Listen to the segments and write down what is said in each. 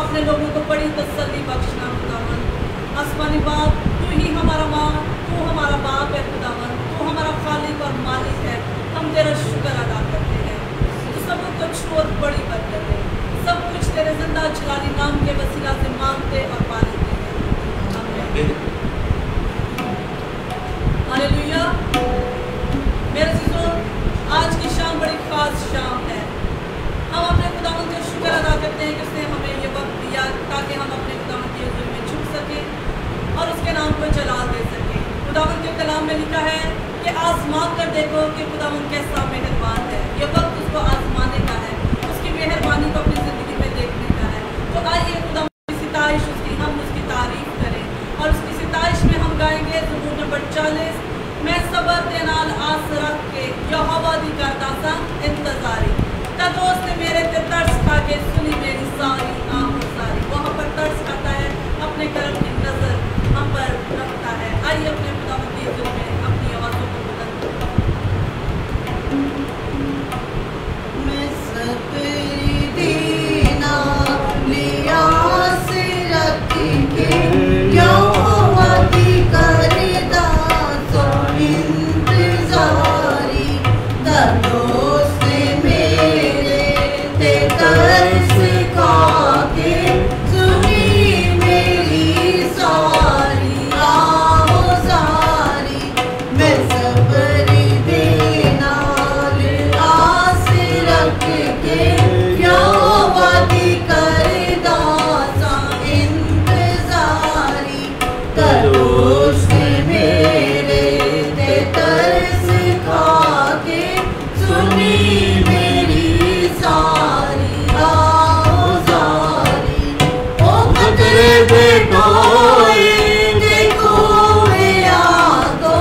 अपने लोगों को बड़ी तसल्ली बख्शना खुदावन। आसमानी बाप, तू ही हमारा माँ, तू हमारा बाप है खुदावन, तू हमारा खालिक और मालिक है। हम तेरा शुक्र अदा करते हैं। तू सब कुछ और बड़ी बरकत है, सब कुछ तेरे जिंदा जलाली नाम के वसीला से मांगते और पालते हैं। आमीन। हालेलुया। मेरे अज़ीज़ों, आज की शाम बड़ी खास शाम है। हम अपने खुदावंद का शुक्र अदा करते हैं कि उसने हमें ये वक्त दिया ताकि हम अपने खुदावंद के हुज़ूर में झुक सकें और उसके नाम को जलाल दे सकें। खुदावंद के कलाम में लिखा है कि आज़मा कर देखो कि खुदावंद कैसा मेहरबान है। ये वक्त उसको आज़माने का है, उसकी मेहरबानी को अपनी ज़िंदगी में देखने का है। तो आइए खुदावंद की सिताइश उसकी, हम उसकी तारीफ करें और उसकी सिताइश में हम गाएंगे ज़बूर नंबर 40। मैं सबर दे नाल आस रख के यहोवा दी करदा सा इंतज़ारी, ता दोस्त मेरे ते तरस खा के सुनी मेरी सारी आह सारी। वहाँ पर तरस खाता है, अपने कर्म की नज़र हम पर रखता है। आइए अपने खुदावंद की हुज़ूर में अपनी आवाज़ों को बुलंद करें। मैं सबर देना लिया से रख के यहोवा दी करदा सा इंतज़ारी, ता दोस्त मेरे ते तरस खा के सुनी मेरी सारी आह सारी। मैं सबर देना आस रख के यहोवा दी करदा सा इंतज़ारी, ता दोस्त मेरे ते तरस खा के सुनी मेरी सारी आह सारी। ओ खतरे दे टोए देखो यादो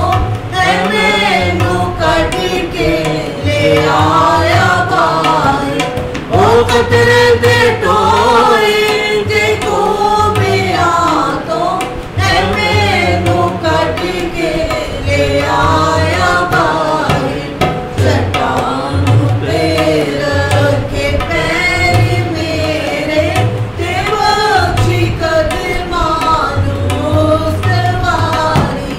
है मैनू कट के ले आया बाहर। ओ खतरे दे टोए देखो यादो है मैनू कट के ले आया बाहर। चट्टान पे रखे पैर मेरे ते बख्शी कदमां नूं सवारी।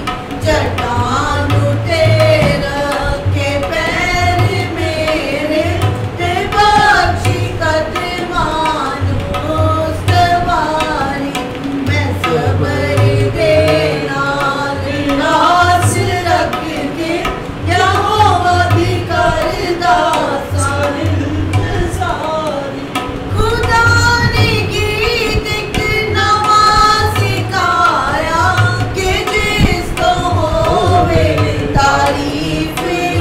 चट्टान पे रखे पैर मेरे ते बख्शी कदमां नूं सवारी। मैं सबर दे नाल आस रख के यहोवा दी करदा सा इंतज़ारी। खुदा ने गीत एक नवां सिखाया कि जिसको होवे तारीफ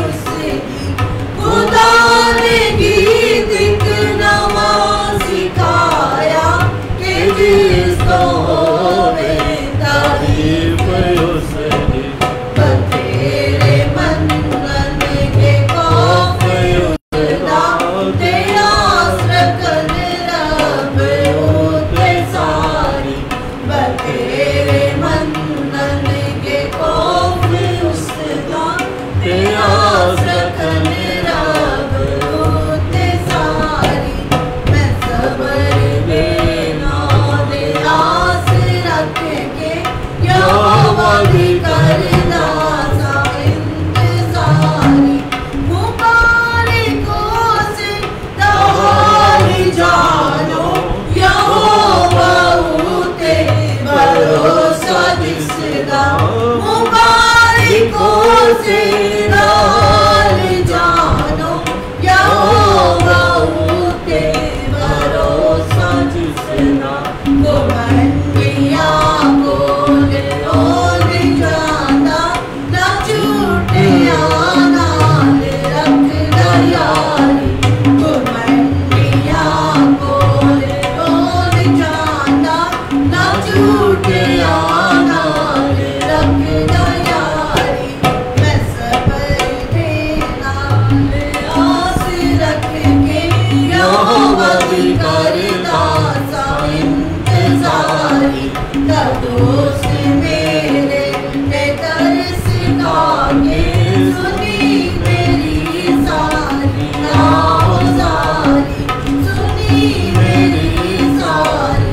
उसकी। खुदा ने गीत एक नवां सिखाया कि जिसको होवे तारीफ उसकी। बतेरे मनन के खौफ उसदा ते आस रखन रब उते सारी। बतेरे मनन के खौफ उसदा ते आस रखन रब उते सारी। मैं सबर दे नाल आस रख के यहोवा दी करदा सा इंतज़ारी। मुबारकों से दहाई जानो यहोवा उते भरोसा जिसदा। मुबारकों से दहाई जानो यहोवा उते भरोसा जिसदा। घमंडियां बोले और जाना ना झूठियां नाल रखदा यारी। घमंडियां बोले और जाना ना झूठियां नाल रखदा यारी। मैं सबर दे नाल आस रख के यहोवा दी करदा सा इंतज़ारी। ता दोस्त मेरे ते तरस खा के सुनी मेरी सारी आह सारी। सुनी मेरी सारी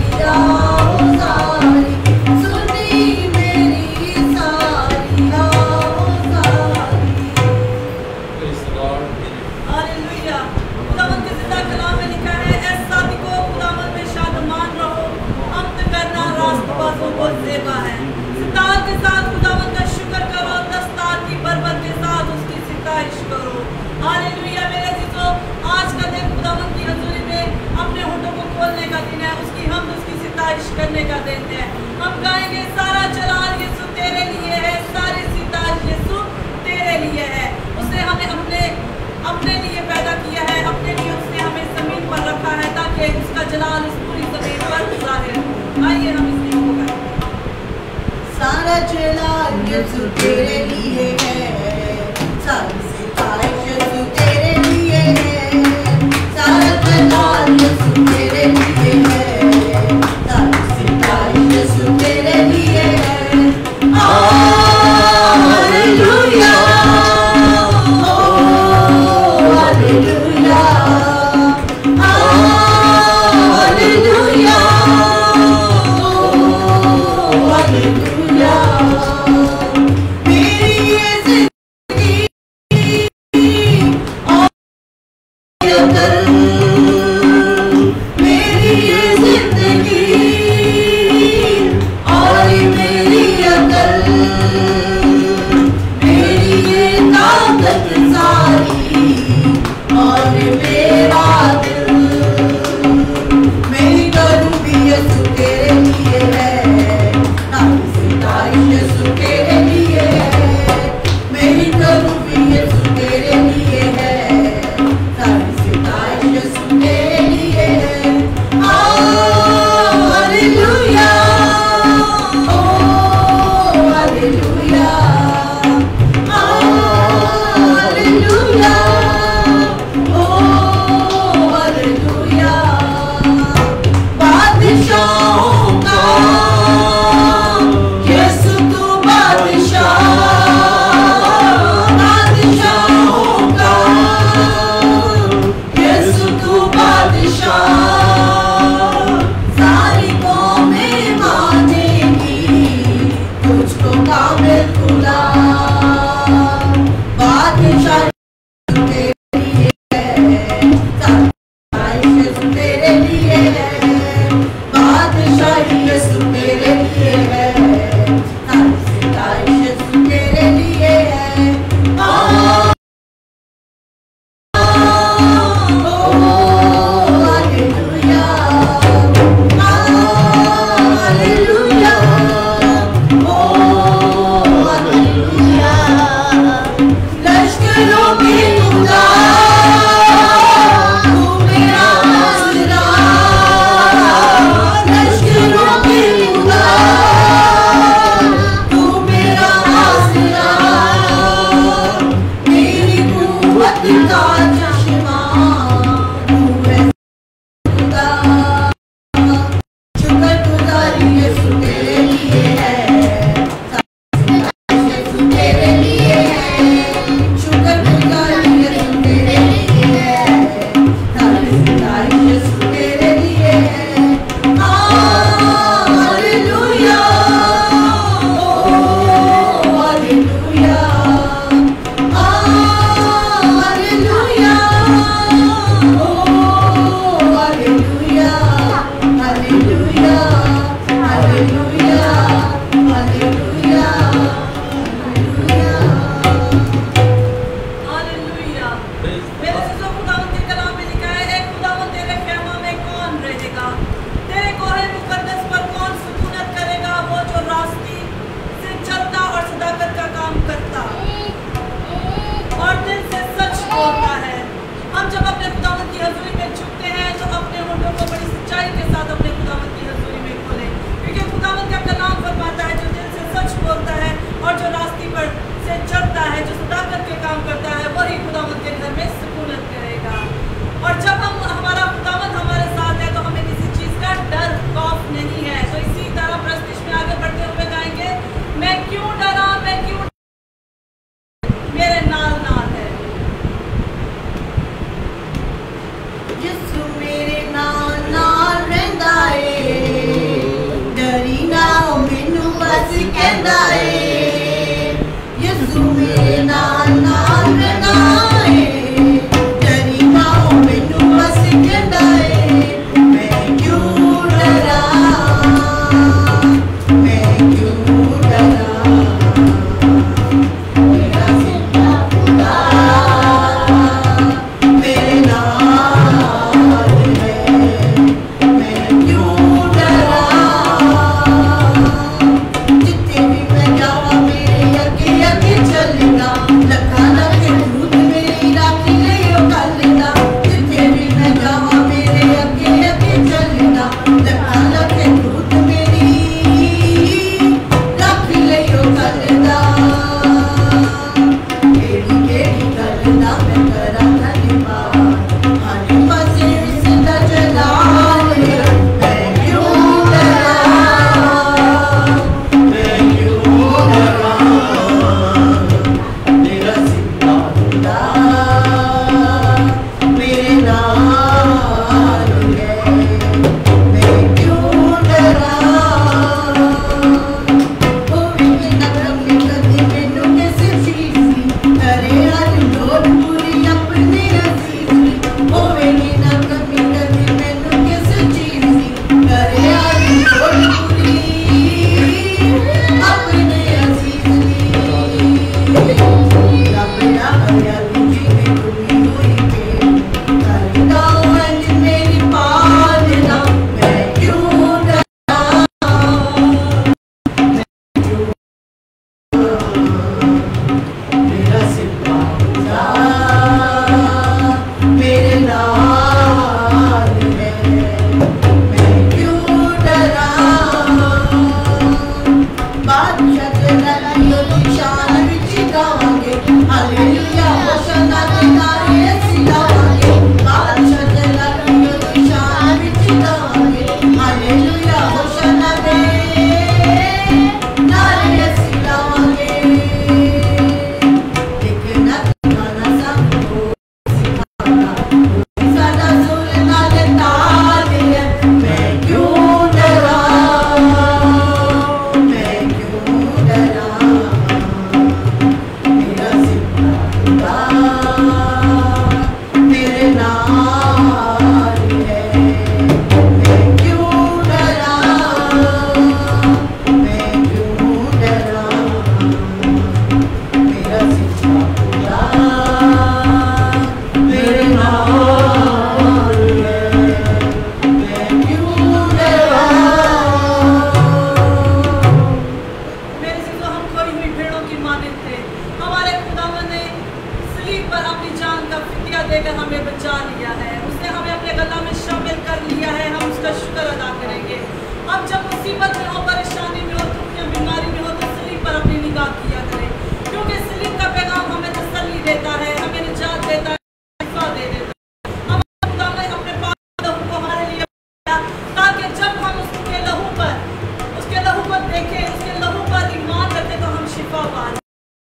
काबिल थे, हमारे खुदावन ने सलीब पर अपनी जान का फिदिया देकर हमें बचा लिया है। उसने हमें अपने गला में शामिल कर लिया है। हम उसका शुक्र अदा करेंगे। अब जब मुसीबत में हो, परेशानी में हो, दुख या बीमारी में हो, तो सलीब पर अपनी निगाह किया करें, क्योंकि सलीब का पैगाम हमें तसल्ली देता है, हमें निजात देता है, शिफा दे देता है। हम खुदा ने अपने पाक लहू को हमारे लिए बनाया, ताकि जब हम उसके लहू पर देखें, उसके लहू पर ईमान रखें, तो हम शिफा पाएं।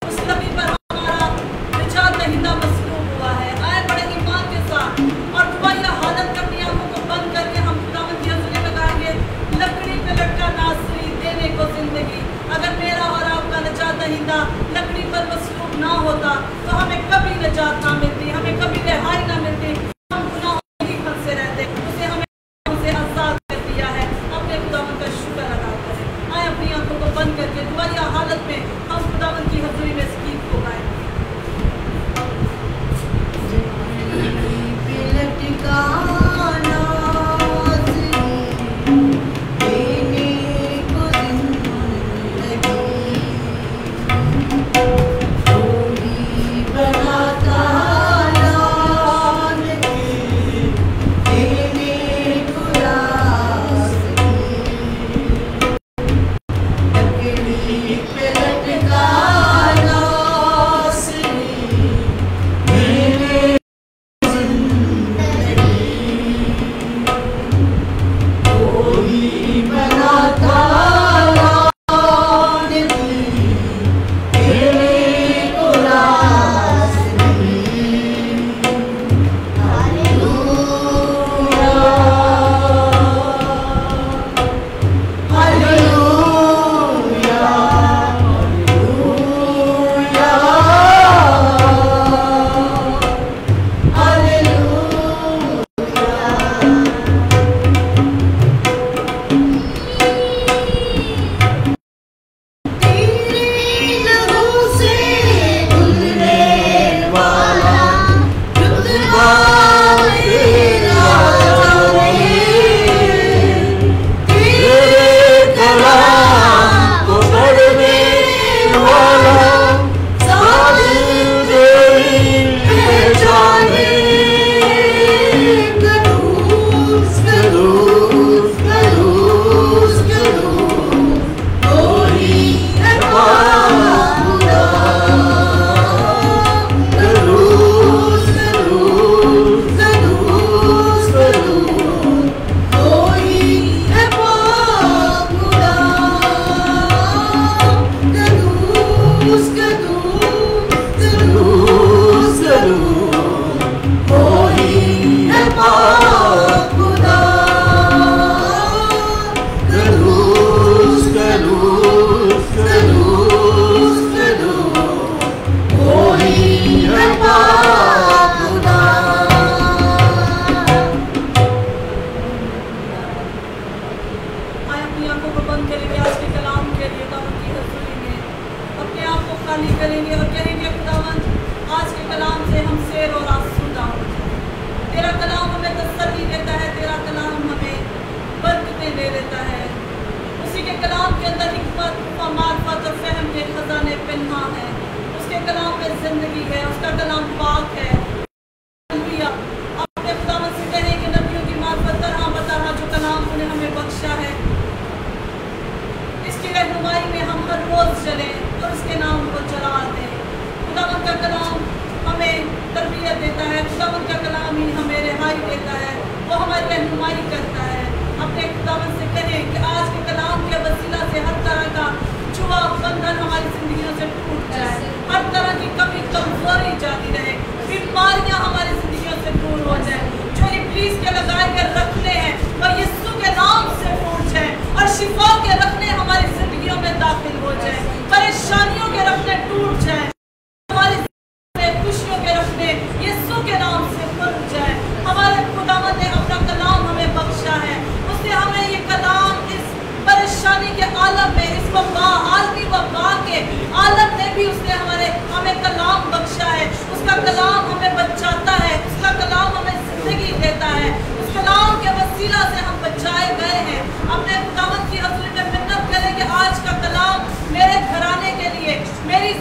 उस नबी पर हमारा निजात दहिंदा मसलूब हुआ है। आए बड़े ईमान के साथ और दुआया हालत में अपनी आंखों को बंद करके हम खुदावंद की हज़ूरी में गाएंगे, लकड़ी पे लटका नासरी देने को जिंदगी। अगर मेरा और आपका निजात दहिंदा लकड़ी पर मसलूब ना होता तो हमें कभी निजात ना मिलती, हमें कभी रिहाई ना मिलती, हम गुनाहों ही फंसे रहते। उसे हमें हमसे आज़ाद कर दिया है। अपने खुदावंद का शुक्र अदा करें। आए अपनी आंखों को बंद करके दुआया हालत में हम खुदावंद की हज़ूरी में इस गीत को गाएं।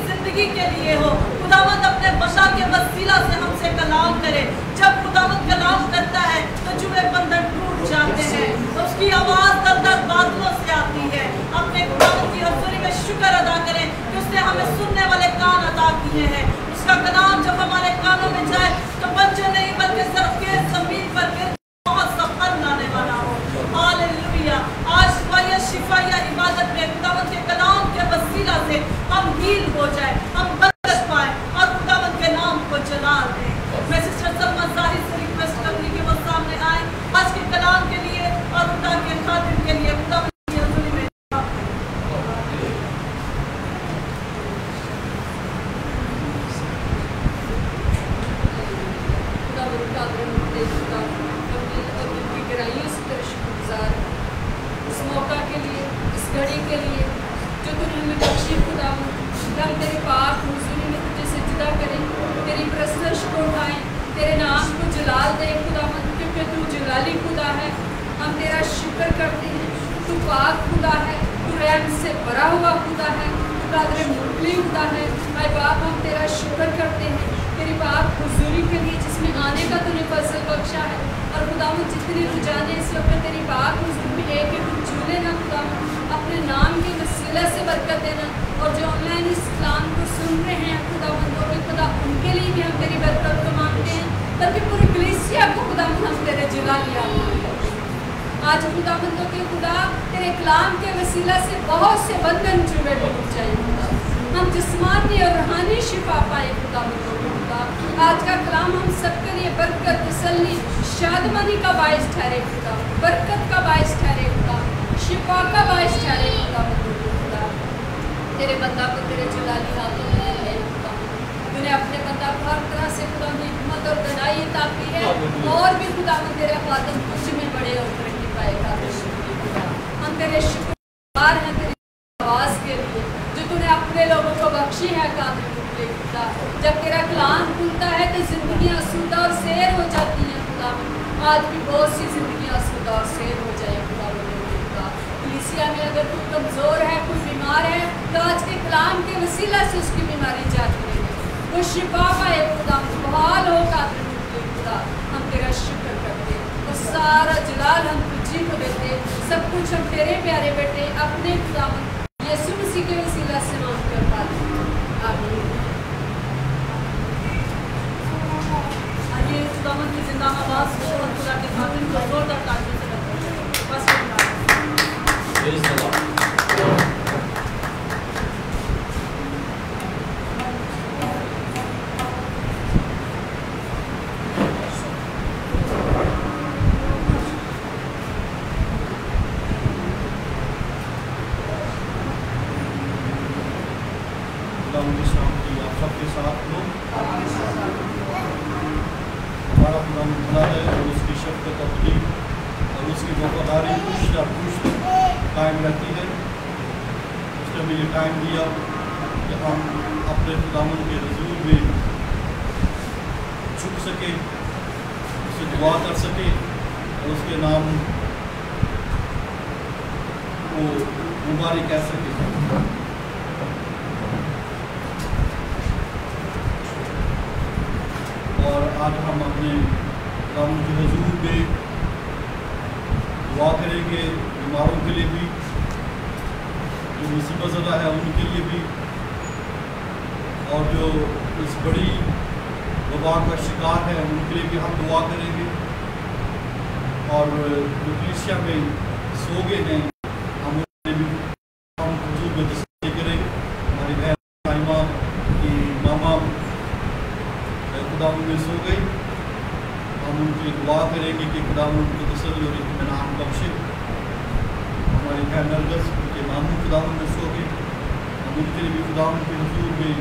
जिंदगी के लिए हो। खुदावंद अपने बंदा के वसीला से हमसे कलाम करे। जब खुदावंद कलाम करता है तो जुड़े बंधन टूट जाते हैं, तो उसकी आवाज़ दर-दर बादलों से आती है। अपने खुदावंद की हज़ूरी में शुक्र अदा करें कि उसने हमें सुनने वाले कान अता किए हैं। उसका कलाम जब हमारे कानों में जाए तो बच्चे नहीं बल्कि सरके ज़मीन पर गिर बहुत सफर लाने वाला हो। हालेलुया। आज शिफा या इबादत में खुदावंद के कलाम के वसीला से हम हील हो जाए, हम बरकत पाए और खुदावंद के नाम को जलाल दें। मैं सिस्टर सलमा ज़ाहिर से रिक्वेस्ट करूंगी कि वो सामने आए आज के कलाम के लिए और खुदा के खातिर के लिए खुदावंद की हज़ूरी में। इस मौका के लिए, इस घड़ी के लिए जो तूने हमें बख्शी खुदावंद, हम तेरे पाक हुज़ूरी में तुझे सजदा करें, तेरी प्रशंसा को उठाएं, तेरे नाम को जलाल दें खुदावंद, क्योंकि तू जलाली खुदा है। हम तेरा शुक्र करते हैं, तू पाक खुदा है, तू रहम से भरा हुआ खुदा है, तू कादिर मुतली खुदा है। ऐ बाप, हम तेरा शुक्र करते हैं तेरी पाक हुज़ूरी के लिए जिसमें आने का तूने फजल बख्शा है। और खुदावंद जितने तू जाने इस वक्त तेरी पाक हुज़ूरी में एक एक झूले ना खुदावंद, अपने नाम के वसीला से बरकत देना। और जो ऑनलाइन इस कलाम को सुन रहे हैं खुदावंद, वो भी खुदा उनके लिए भी हम तेरी बरकत को मांगते हैं, बल्कि पूरी कलीसिया को खुदावंद हम तेरे जलाल याद मांगते हैं। आज खुदावंदों के खुदा तेरे कलाम के वसीला से बहुत से बंधन जुड़े टूट जाए खुदा, हम जिस्मानी और रूहानी शिफा पाए खुदावंदों के खुदा। आज का कलाम हम सबके लिए बरकत, तसल्ली, शादमानी का बाइस ठहरे खुदा, बरकत का बाइस ठहरे खुदा, शिफा का बाइस ठहरे खुदावंदों के खुदा। तेरे बंदा को तेरे जलाली हाथों में ले खुदा, तूने अपने बंदा को हर तरह से खुदा में हिम्मत और गनाई अता की है, और भी खुदा में तेरे खातम कुछ में बड़े और तरक्की पाएगा। हम तेरे शुक्रगुज़ार हैं तेरी आवाज़ के लिए जो तूने अपने लोगों को बख्शी है कादिर मुतली खुदा। जब तेरा कलाम खुलता है तो जिंदगियाँ आसूदा और सैर हो जाती हैं खुदा। आज भी बहुत सी जिंदगियाँ आसूदा और सैर हो जाए खुदा। कलीसिया में अगर कोई कमज़ोर है, कोई बीमार है, तो आज के कलाम के वसीला से उसकी बीमारी जाती रहे, वो शिफा पाए खुदा, बहाल हो कादिर मुतली खुदा। हम तेरा शुक्र करते और सारा जलाल हम तुझी को देते, सब कुछ हम तेरे प्यारे बेटे अपने खुदावंद यीशु मसीह के वसीला से मांग कर पाते हैं। आमीन। आइए खुदावंद की जिंदा आवाज़ को और खुदा के खातिर को जोरदार तालियों से करते हैं। बस Praise the Lord. खुदावंद की शांति आप सबके साथ हो। हमारा खुदावंद भला है और उसकी शफ़क़त अपनी और उसकी वफ़ादारी पुश्त कायम रहती है। उसने हमें ये टाइम दिया कि हम अपने खुदावंद के हुज़ूर में झुक सके, उससे दुआ कर सके और उसके नाम को मुबारक कह सके। और आज हम अपने खुदावंद के हुज़ूर में दुआ करेंगे, बीमारों के लिए भी, जो मुसीबत ज़दा है उनके लिए भी, और जो इस बड़ी वबा का शिकार है उनके लिए भी हम दुआ करेंगे। और जो कलीसिया में सो गए हैं हम उनके भी हम हुज़ूर में तसल्ली करेंगे। हमारी बहन साइमा की मामा खुदावंद में सो गई, हम उनके लिए दुआ करेंगे कि खुदावंद उनको तसल्ली और इत्मीनान बख्शे। हमारी बहन नरगस उनके मामू खुदावंद में सो गए, हम उनके लिए भी खुदावंद के हुज़ूर में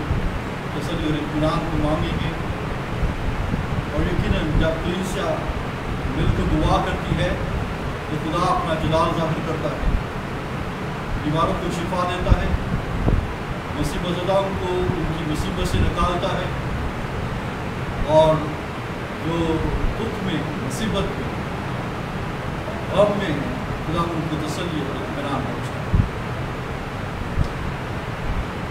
तसल्ली और इत्मीनान को मांगेंगे। और यकीनन जब कलीसिया मिलकर दुआ करती है तो खुदा अपना जलाल ज़ाहिर करता है, बीमारों को शिफा देता है, मुसीबत ज़दाओं को उनकी मुसीबत से निकालता है, और जो दुख में, मुसीबत में, गम में खुदा उनको तसल्ली और इत्मीनान बख्शता है।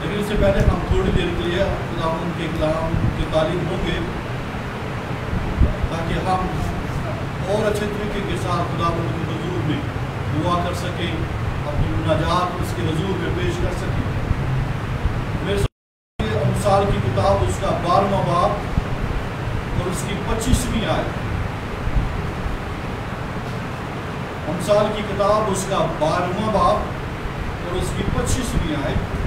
لیکن اس سے پہلے ہم تھوڑی دیر کے لیے خداوند کے کلام کی تعلیم ہوں گے تاکہ ہم اور اچھے طریقے کے ساتھ خداوند کے حضور میں دعا کر سکیں، اپنی مناجات اس کے حضور میں پیش کر سکیں۔ میرے ساتھ امثال کی کتاب اس کا 12واں باب اور اس کی 25ویں آیت۔ امثال کی کتاب اس کا 12واں باب اور اس کی 25ویں آیت۔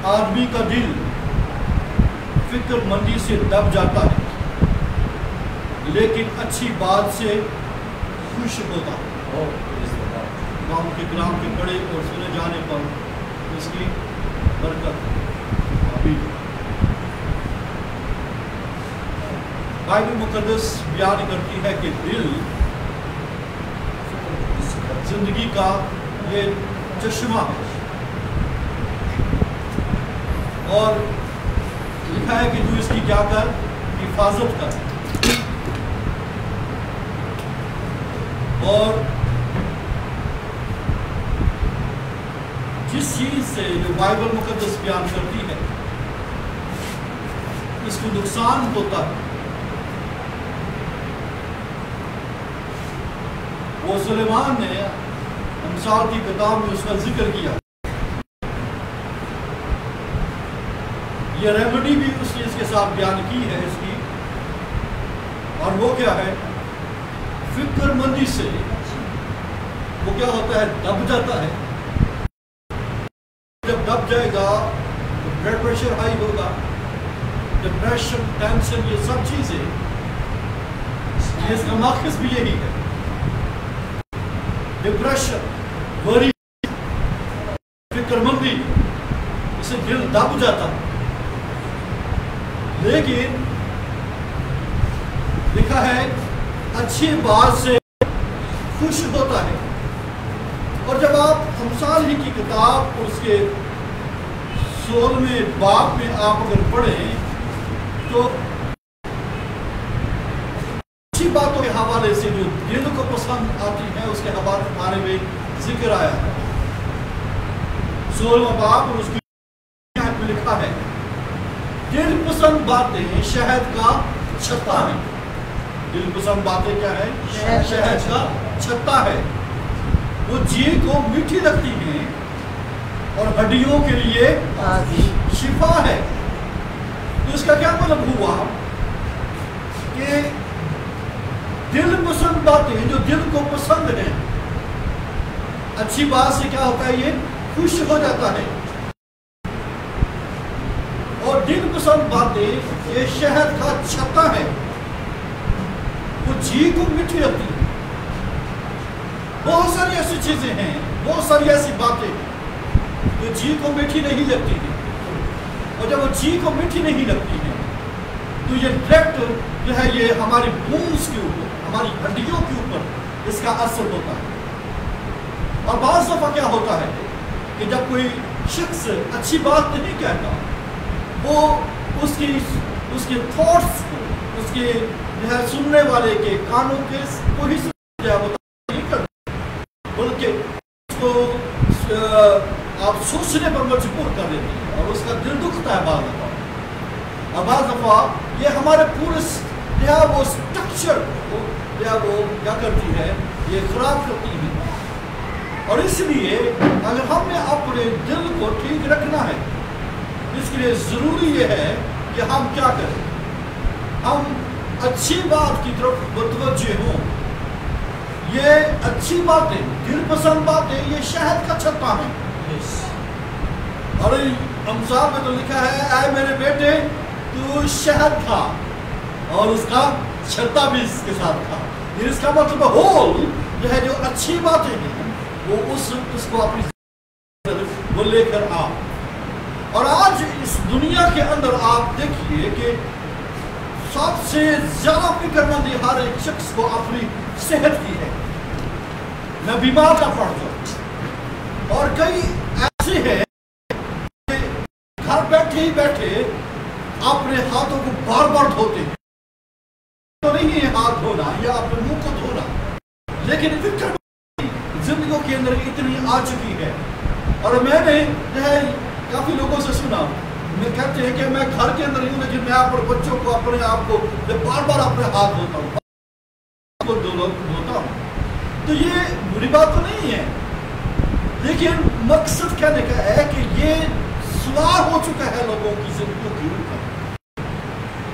آدمی کا دل فکر مندی سے دب جاتا ہے لیکن اچھی بات سے خوش ہوتا ہے۔ قوم کے کلام کے پڑھے اور سنے جانے پر اس کی برکت آمین۔ بائبل مقدس بیان کرتی ہے کہ دل زندگی کا یہ چشمہ ہے، اور لکھا ہے کہ تو اس کی کیا کر، حفاظت کر۔ اور جس چیز سے جو بائبل مقدس بیان کرتی ہے اس کو نقصان ہوتا ہے، وہ سلیمان نے امثال کی کتاب میں اس کا ذکر کیا۔ یہ ریمیڈی بھی اس نے اس کے ساتھ بیان کی ہے اس کی، اور وہ کیا ہے، فکر مندی سے وہ کیا ہوتا ہے، دب جاتا ہے۔ جب دب جائے گا تو بلڈ پریشر ہائی ہوگا، ڈپریشن، ٹینشن، یہ سب چیزیں، اس کا ماخذ بھی یہی ہے۔ ڈپریشن، وری، فکر مندی، اسے دل دب جاتا ہے۔ لیکن لکھا ہے اچھی بات سے خوش ہوتا ہے۔ اور جب آپ امثال ہی کی کتاب اور اس کے 16ویں باب میں آپ اگر پڑھیں تو اچھی باتوں کے حوالے سے جو دل کو پسند آتی ہے اس کے بارے میں ذکر آیا ہے۔ 16واں باب اور اس کی آیت میں لکھا ہے دل پسند باتیں شہد کا چھتا ہے۔ دل پسند باتیں کیا ہے؟ شہد کا چھتا ہے۔ وہ جی کو میٹھی لگتی ہیں اور ہڈیوں کے لیے شفا ہے۔ تو اس کا کیا مطلب ہوا کہ دل پسند باتیں جو دل کو پسند ہیں، اچھی بات سے کیا ہوتا ہے، یہ خوش ہو جاتا ہے۔ اور دل پسند باتیں یہ شہد کا چھتا ہے، وہ جی کو میٹھی لگتی ہے۔ بہت ساری ایسی چیزیں ہیں، بہت ساری ایسی باتیں ہیں جو جی کو میٹھی نہیں لگتی ہیں، اور جب وہ جی کو میٹھی نہیں لگتی ہیں تو یہ ڈائریکٹ جو ہے یہ ہماری بونز کے اوپر، ہماری ہڈیوں کے اوپر اس کا اثر ہوتا ہے۔ اور بعض دفعہ کیا ہوتا ہے کہ جب کوئی شخص اچھی بات نہیں کہتا، وہ اس کے تھاٹس کو، اس کے جو ہے سننے والے کے کانوں کے کو ہی نہیں کرتا، بلکہ اس کو آپ سوچنے پر مجبور کر دیتے ہیں اور اس کا دل دکھتا ہے بعض دفعہ۔ اور بعض دفعہ یہ ہمارے پورے وہ اسٹرکچر کو وہ کیا کرتی ہے، یہ خراب کرتی ہے۔ اور اس لیے اگر ہم نے اپنے دل کو ٹھیک رکھنا ہے، اس کے لیے ضروری یہ ہے کہ ہم کیا کریں، ہم اچھی بات کی طرف متوجہ ہوں۔ یہ اچھی باتیں، دل پسند باتیں، یہ شہد کا چھتا ہے۔ اور امثال میں تو لکھا ہے اے میرے بیٹے تو شہد کھا اور اس کا چھتا بھی اس کے ساتھ کھا۔ اس کا مطلب ہول جو ہے جو اچھی باتیں ہیں وہ اس کو اپنی وہ لے کر آ۔ اور آج اس دنیا کے اندر آپ دیکھیے کہ سب سے زیادہ فکر مندی ہر ایک شخص کو اپنی صحت کی ہے، میں بیمار نہ پڑ جاؤں۔ اور کئی ایسے ہیں کہ گھر بیٹھے ہی بیٹھے اپنے ہاتھوں کو بار بار دھوتے ہیں، تو نہیں ہے ہاتھ دھونا یا اپنے منہ کو دھونا، لیکن فکر زندگیوں کے اندر اتنی آ چکی ہے اور میں نے جو ہے کافی لوگوں سے سنا، میں کہتے ہیں کہ میں گھر کے اندر ہوں لیکن میں اپنے بچوں کو اپنے آپ کو بار بار اپنے ہاتھ دھوتا ہوں تو یہ بری بات تو نہیں ہے، لیکن مقصد کہنے کا ہے کہ یہ سوار ہو چکا ہے لوگوں کی زندگیوں کے اوپر۔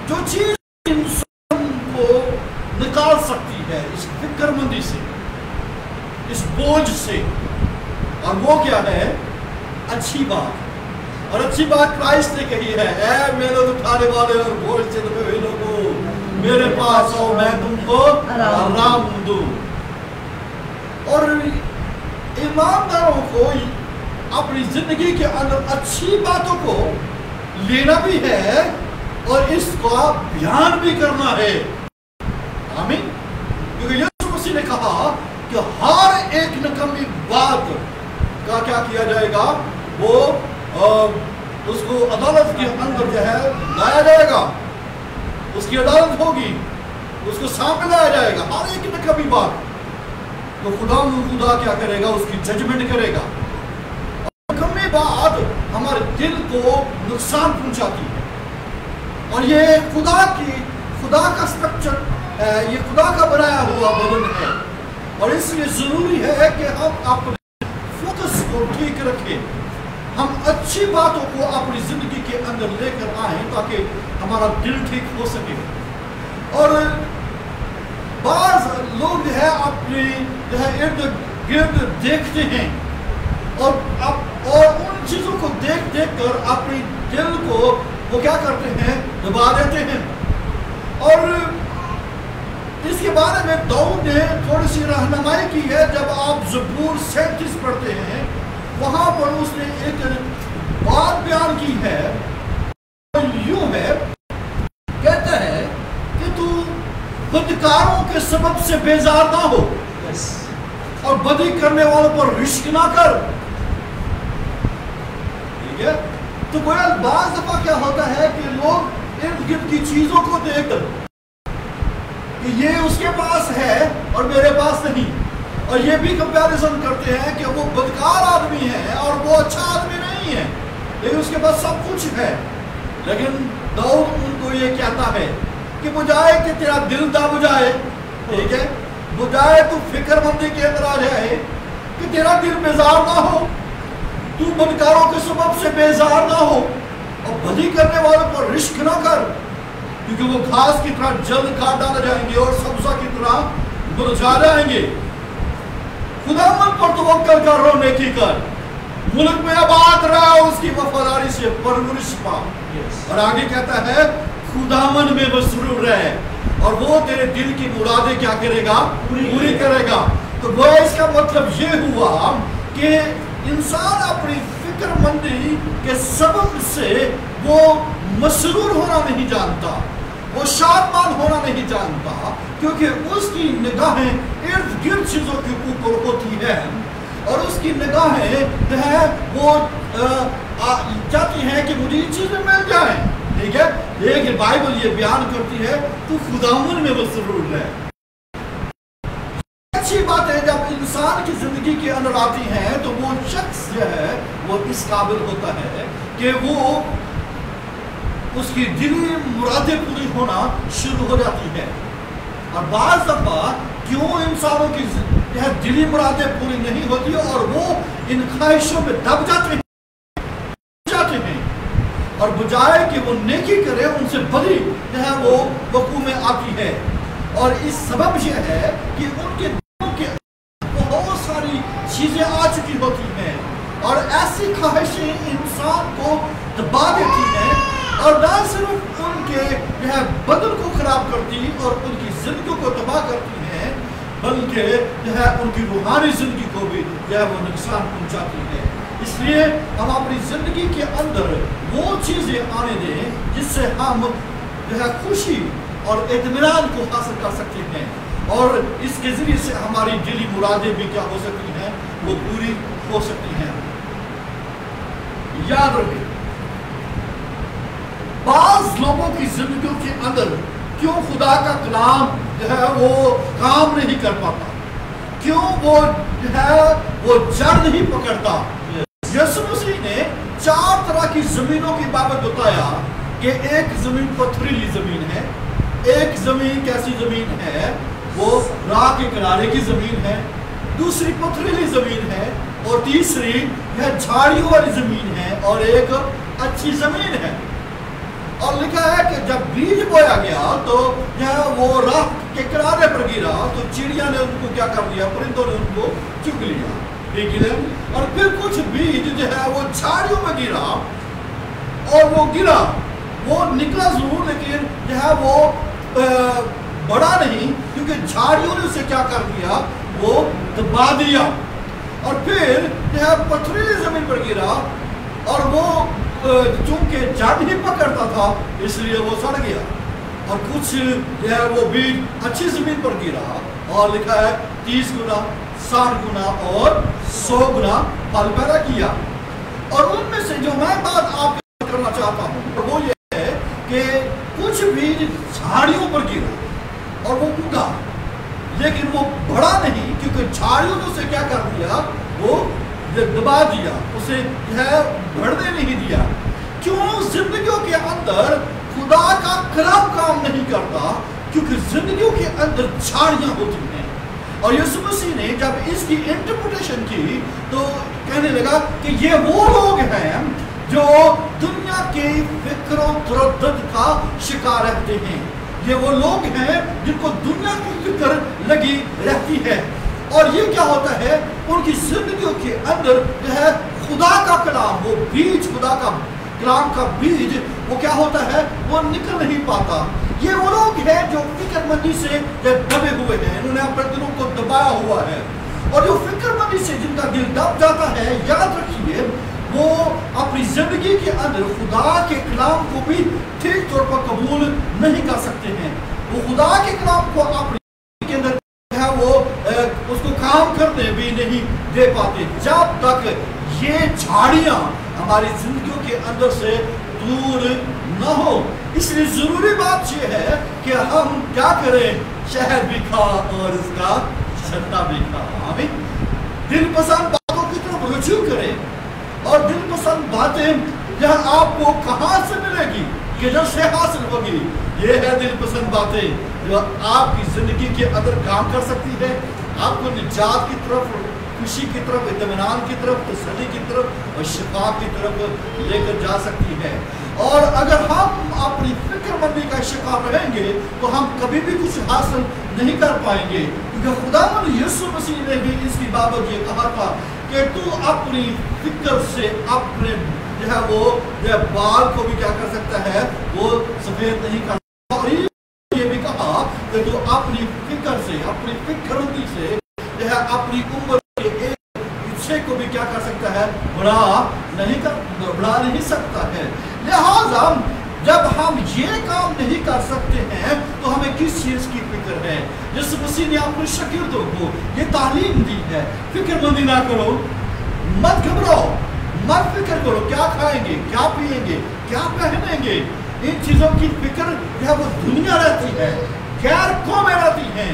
جو چیز انسان کو نکال سکتی ہے اس فکر مندی سے، اس بوجھ سے، اور وہ کیا ہے؟ اچھی بات۔ اور اچھی بات کرائسٹ نے کہی ہے، اے میرے اٹھانے والے اور بوجھ سے دبے ہوئے لوگوں، میرے پاس آؤ میں تم کو آرام دوں۔ اور ایمانداروں کو اپنی زندگی کے اندر اچھی باتوں کو لینا بھی ہے اور اس کا بیان بھی کرنا ہے۔ آمین۔ کیونکہ یسوع مسیح نے کہا کہ ہر ایک نکمی بات کا کیا کیا جائے گا؟ وہ اس کو عدالت کے اندر جو ہے لایا جائے گا، اس کی عدالت ہوگی، اس کو سامنے لایا جائے گا ہر ایک نکمی بات۔ تو خدا کیا کرے گا؟ اس کی ججمنٹ کرے گا۔ نکمی بات ہمارے دل کو نقصان پہنچاتی ہے، اور یہ خدا کا سٹرکچر ہے، یہ خدا کا بنایا ہوا بدن ہے، اور اس لیے ضروری ہے کہ ہم اپنے فوکس کو ٹھیک رکھیں، ہم اچھی باتوں کو اپنی زندگی کے اندر لے کر آئیں تاکہ ہمارا دل ٹھیک ہو سکے۔ اور بعض لوگ جو ہے اپنے جو ہے ارد گرد دیکھتے ہیں اور ان چیزوں کو دیکھ کر اپنی دل کو وہ کیا کرتے ہیں؟ دبا دیتے ہیں۔ اور اس کے بارے میں داؤد نے تھوڑی سی رہنمائی کی ہے۔ جب آپ زبور 37 پڑھتے ہیں وہاں پر اس نے ایک بات بیان کی ہے، یوں ہے، کہتا ہے کہ تو بدکاروں کے سبب سے بیزار نہ ہو اور بدی کرنے والوں پر رشک نہ کر۔ ٹھیک ہے؟ تو گویا بعض دفعہ کیا ہوتا ہے کہ لوگ ارد گرد کی چیزوں کو دیکھ کر کہ یہ اس کے پاس ہے اور میرے پاس نہیں، اور یہ بھی کمپیریزن کرتے ہیں کہ وہ بدکار آدمی ہے اور وہ اچھا آدمی نہیں ہے، لیکن اس کے پاس سب کچھ ہے۔ لیکن داؤد ان کو یہ کہتا ہے کہ بجائے کہ تیرا دل دب جائے، ٹھیک ہے، بجائے تو فکر مندی کے اندر آ جائے کہ تیرا دل بیزار نہ ہو، تو بدکاروں کے سبب سے بیزار نہ ہو اور بدی کرنے والوں پر رشک نہ کر، کیونکہ وہ گھاس کی طرح جلد کاٹ ڈالے جائیں گے اور سبزہ کی طرح مرجھا جائیں گے۔ خداوند پر توکل کر، رو نیکی کر، ملک میں آباد رہا، اس کی وفاداری سے پرورش پا۔ اور آگے کہتا ہے خداوند میں مسرور رہے اور وہ تیرے دل کی مرادیں کیا کرے گا؟ پوری کرے گا۔ تو وہ اس کا مطلب یہ ہوا کہ انسان اپنی فکر مندی کے سبب سے وہ مسرور ہونا نہیں جانتا، وہ شادمان ہونا نہیں جانتا، کیونکہ اس کی نگاہیں ارد گرد چیزوں کے اوپر ہوتی ہیں اور اس کی نگاہیں جو ہے وہ چاہتی ہیں کہ مجھے یہ چیزیں مل جائیں، ٹھیک ہے، لیکن بائبل یہ بیان کرتی ہے تو خداوند میں مسرور رہے۔ اچھی باتیں جب انسان کی زندگی کے اندر آتی ہیں تو وہ شخص جو ہے وہ اس قابل ہوتا ہے کہ وہ اس کی دلی مرادیں پوری ہونا شروع ہو جاتی ہے۔ اور بعض دفعہ کیوں انسانوں کی دلی مرادیں پوری نہیں ہوتی اور وہ ان خواہشوں میں دب جاتے ہیں اور بجائے کہ وہ نیکی کرے ان سے بڑی جو ہے وہ وقوع میں آتی ہے۔ اور اس سبب یہ ہے کہ ان کے دلوں کے بہت ساری چیزیں آ چکی ہوتی ہیں اور ایسی خواہشیں انسان کو دبا دیتی ہیں اور نہ صرف ان کے جو ہے بدن کو خراب کرتی اور ان کی زندگی کو تباہ کرتی ہیں بلکہ جو ہے ان کی روحانی زندگی کو بھی جو ہے وہ نقصان پہنچاتی ہے۔ اس لیے ہم اپنی زندگی کے اندر وہ چیزیں آنے دیں جس سے ہم جو ہے خوشی اور اطمینان کو حاصل کر سکتے ہیں اور اس کے ذریعے سے ہماری دلی مرادیں بھی کیا ہو سکتی ہیں؟ وہ پوری ہو سکتی ہیں۔ یاد رکھیں بعض لوگوں کی زندگیوں کے اندر کیوں خدا کا کلام جو ہے وہ کام نہیں کر پاتا، کیوں وہ جو ہے وہ جڑ نہیں پکڑتا، यीशु मसीह ने 4 तरह की जमीनों की बाबत बताया कि एक जमीन पथरीली जमीन है, एक जमीन कैसी जमीन है, वो राह के किनारे की जमीन है, दूसरी पथरीली जमीन है, और तीसरी यह झाड़ियों वाली जमीन है, और एक अच्छी जमीन है। और लिखा है कि जब बीज बोया गया तो यह वो राह के किनारे पर गिरा, तो चिड़िया ने उनको क्या कर लिया, परिंदों ने उनको चुग लिया, ठीक है। और फिर कुछ बीज जो है वो झाड़ियों में गिरा, और वो गिरा, वो निकला जरूर, लेकिन जो है वो बड़ा नहीं, क्योंकि झाड़ियों ने उसे क्या कर दिया, वो दबा दिया। और फिर जो है पथरीली जमीन पर गिरा, और वो चूंकि जड़ ही पकड़ता था इसलिए वो सड़ गया। और कुछ जो है वो बीज अच्छी जमीन पर गिरा, और लिखा है 30 गुना, 60 गुना और 100 गुना फल पैदा किया। और उनमें से जो मैं बात आपको करना चाहता हूँ वो ये है कि कुछ बीज झाड़ियों पर गिरा और वो उगा, लेकिन वो बड़ा नहीं, क्योंकि झाड़ियों ने उसे क्या कर दिया, वो दबा दिया, उसे है बढ़ने नहीं दिया। क्यों? जिंदगियों के अंदर खुदा का कलाम काम नहीं करता, क्योंकि जिंदगियों के अंदर झाड़ियां होती हैं। और यीशु मसीह ने जब इसकी इंटरप्रिटेशन की तो कहने लगा कि ये वो लोग हैं जो दुनिया के फिक्रों तरद्दुद का शिकार रहते हैं। ये वो लोग हैं जिनको दुनिया की फिक्र लगी रहती है। और ये क्या होता है, उनकी जिंदगियों के अंदर जो है खुदा का कलाम, वो बीज, खुदा का कलाम का बीज, वो क्या होता है, वो निकल नहीं पाता। ये वो लोग हैं जो फिक्रमंदी से दबे हुए हैं, इन्होंने अपने दिलों को दबाया हुआ है। और जो फिक्रमंदी से जिनका दिल दब जाता है, याद रखिए, वो अपनी जिंदगी के अंदर खुदा के कलाम को भी ठीक तौर पर कबूल नहीं कर सकते हैं। वो खुदा के कलाम को अपने के अंदर है वो उसको काम करने भी नहीं दे पाते, जब तक ये झाड़ियां हमारी जिंदगियों के अंदर से दूर न हो। इसलिए जरूरी बात यह है कि हम क्या करें, शहद भी खा और इसका छत्ता भी खा। आमीन। दिल पसंद बातों की तरफ रुजू करें, और दिल पसंद बातें यह आपको कहां से मिलेगी, किधर से हासिल होगी। ये है दिल पसंद बातें जो आपकी जिंदगी के अंदर काम कर सकती है, आपको निजात की तरफ, खुशी की तरफ, इत्मीनान की तरफ, तसल्ली की तरफ और शिफा की तरफ लेकर जा सकती है। और अगर हम अपनी फिक्रमंदी का शिकार रहेंगे तो हम कभी भी कुछ हासिल नहीं कर पाएंगे, क्योंकि खुदावंद यीशु मसीह ने भी इसकी बाबत ये कहा था कि तू अपनी फिक्र से अपने जो है वो बाल को भी क्या कर सकता है, वो सफेद नहीं कर। और ये भी कहा कि तू अपनी फिक्र से, अपनी फिक्रमंदी से जो है अपनी उम्र के एक हिस्से को भी क्या कर सकता है, बढ़ा नहीं सकता है। लिहाजा जब हम ये काम नहीं कर सकते हैं तो हमें किस चीज की फिक्र है। यीशु मसीह ने अपने शागिर्दों को ये तालीम दी है, फिक्रमंदी ना करो, मत घबराओ, मत फिक्र करो क्या खाएंगे, क्या पिएंगे, क्या पहनेंगे। इन चीजों की फिक्र जो है वो दुनिया रहती है, गैर कौमें रहती हैं।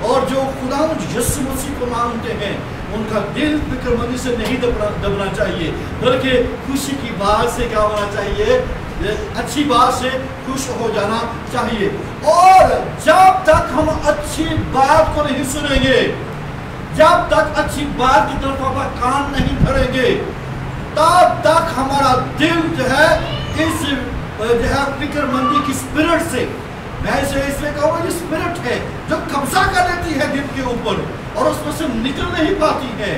और जो खुदावंद यीशु मसीह को मानते हैं उनका दिल फिक्रमंदी से नहीं दबना चाहिए, बल्कि खुशी की बात से क्या होना चाहिए, अच्छी बात से खुश हो जाना चाहिए। और जब तक हम अच्छी बात को नहीं सुनेंगे, जब तक अच्छी बात की तरफ अपना कान नहीं धरेंगे, तब तक हमारा दिल जो है इस जो है फिक्रमंदी की स्पिरिट से, मैं इसे इसलिए कहूँगा ये स्पिरिट है जो कब्जा कर लेती है दिल के ऊपर और उसमें से निकल नहीं पाती है।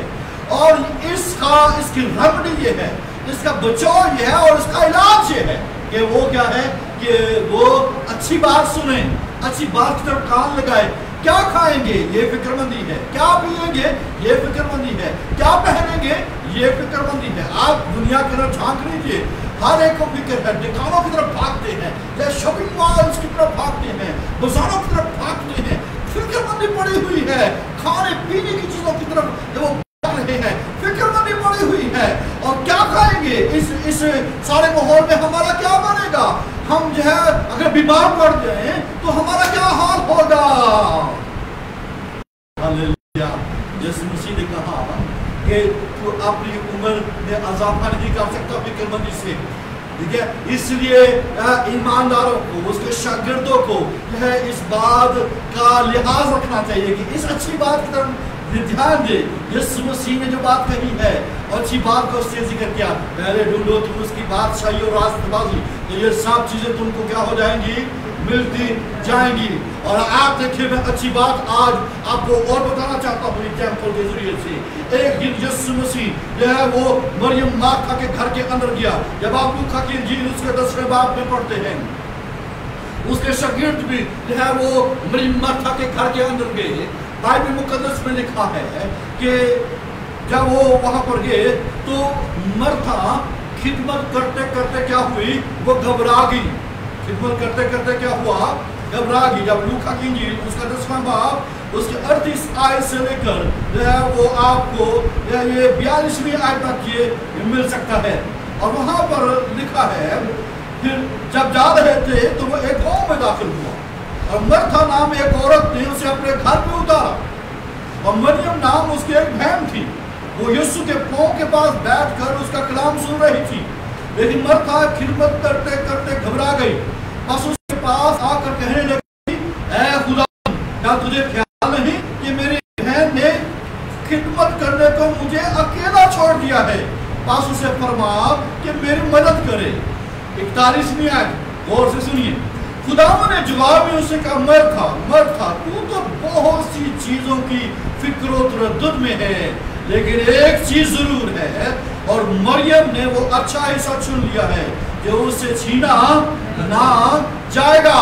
और इसकी रेमेडी ये है, इसका बचाव ये है और इसका इलाज ये है कि वो क्या है कि वो अच्छी बात सुने, अच्छी बात की तरफ कान लगाए। क्या खाएंगे, ये फिक्रमंदी है। क्या पिएंगे, ये फिक्रमंदी है। क्या पहनेंगे, ये फिक्रमंदी है। आप दुनिया की तरफ झांक लीजिए, हर एक को फिक्र है, दुकानों की तरफ भागते हैं, या शॉपिंग मॉल्स की तरफ भागते हैं, बाजारों की तरफ भागते हैं, फिक्रमंदी पड़ी हुई है। खाने पीने की चीजों की तरफ वो भाग रहे हैं, फिक्रमंदी पड़ी हुई है। और क्या खाएंगे, इस सारे माहौल में हमारा क्या बनेगा। हम जो है अगर बीमार पड़ जाए तो हमारा क्या हाल होगा। हालेलुया। यीशु मसीह ने कहा कि तू अपनी उम्र में अजाफा नहीं कर सकता फिक्रमंदी से, ठीक है। इसलिए ईमानदारों को, उसके शागिर्दों को यह इस बात का लिहाज रखना चाहिए कि इस अच्छी बात की तरफ ध्यान दे। यीशु मसीह ने जो बात कही है, अच्छी बात को उससे जिक्र किया, पहले ढूंढो तुम उसकी बादशाही और रास्तबाजी, तो ये सब चीजें तुमको क्या हो जाएंगी, मिलती जाएंगी। और आप देखिए, मैं अच्छी बात आज आपको और बताना चाहता हूँ एग्जाम्पल के जरिए से। एक दिन यीशु मसीह जो है वो मरियम मार्था के घर के अंदर गया। जब आप लूका की इंजील उसके 10वें बाब में पढ़ते हैं, उसके शागिर्द भी जो है वो मरियम मार्था के घर के अंदर गए। बाइबल मुकद्दस में लिखा है कि जब वो वहां पर गए तो मार्था खिदमत करते करते क्या हुई, वो घबरा गई। खिदमत करते करते क्या हुआ, घबरा गई। जब लूका की इंजील उसका 10वां बाब उसके 38 आयत से लेकर जो है वो आपको ये 42वीं आयत तक ये मिल सकता है। और वहां पर लिखा है, फिर जब जा रहे थे तो वो एक गांव में दाखिल हुआ और मार्था नाम एक औरत ने उसे अपने घर में उतारा और मरियम नाम उसकी एक बहन थी। वो यीशु के पांव के पास बैठकर उसका कलाम सुन रही थी। लेकिन मार्था खिदमत करते करते घबरा गई। बस उसके पास आकर कहने लगी, ऐ खुदा, क्या तुझे ख्याल नहीं कि मेरी बहन ने खिदमत करने को मुझे अकेला छोड़ दिया है? बस उसे फरमा कि मेरी मदद करे। 41वीं आयत, गौर से सुनिए। खुदावन ने जवाब में उसे कहा, मार्था मार्था, तू तो बहुत सी चीजों की फिक्र और तरद्दुद में है, लेकिन एक चीज जरूर है और मरियम ने वो अच्छा हिस्सा चुन लिया है जो उससे छीना ना जाएगा।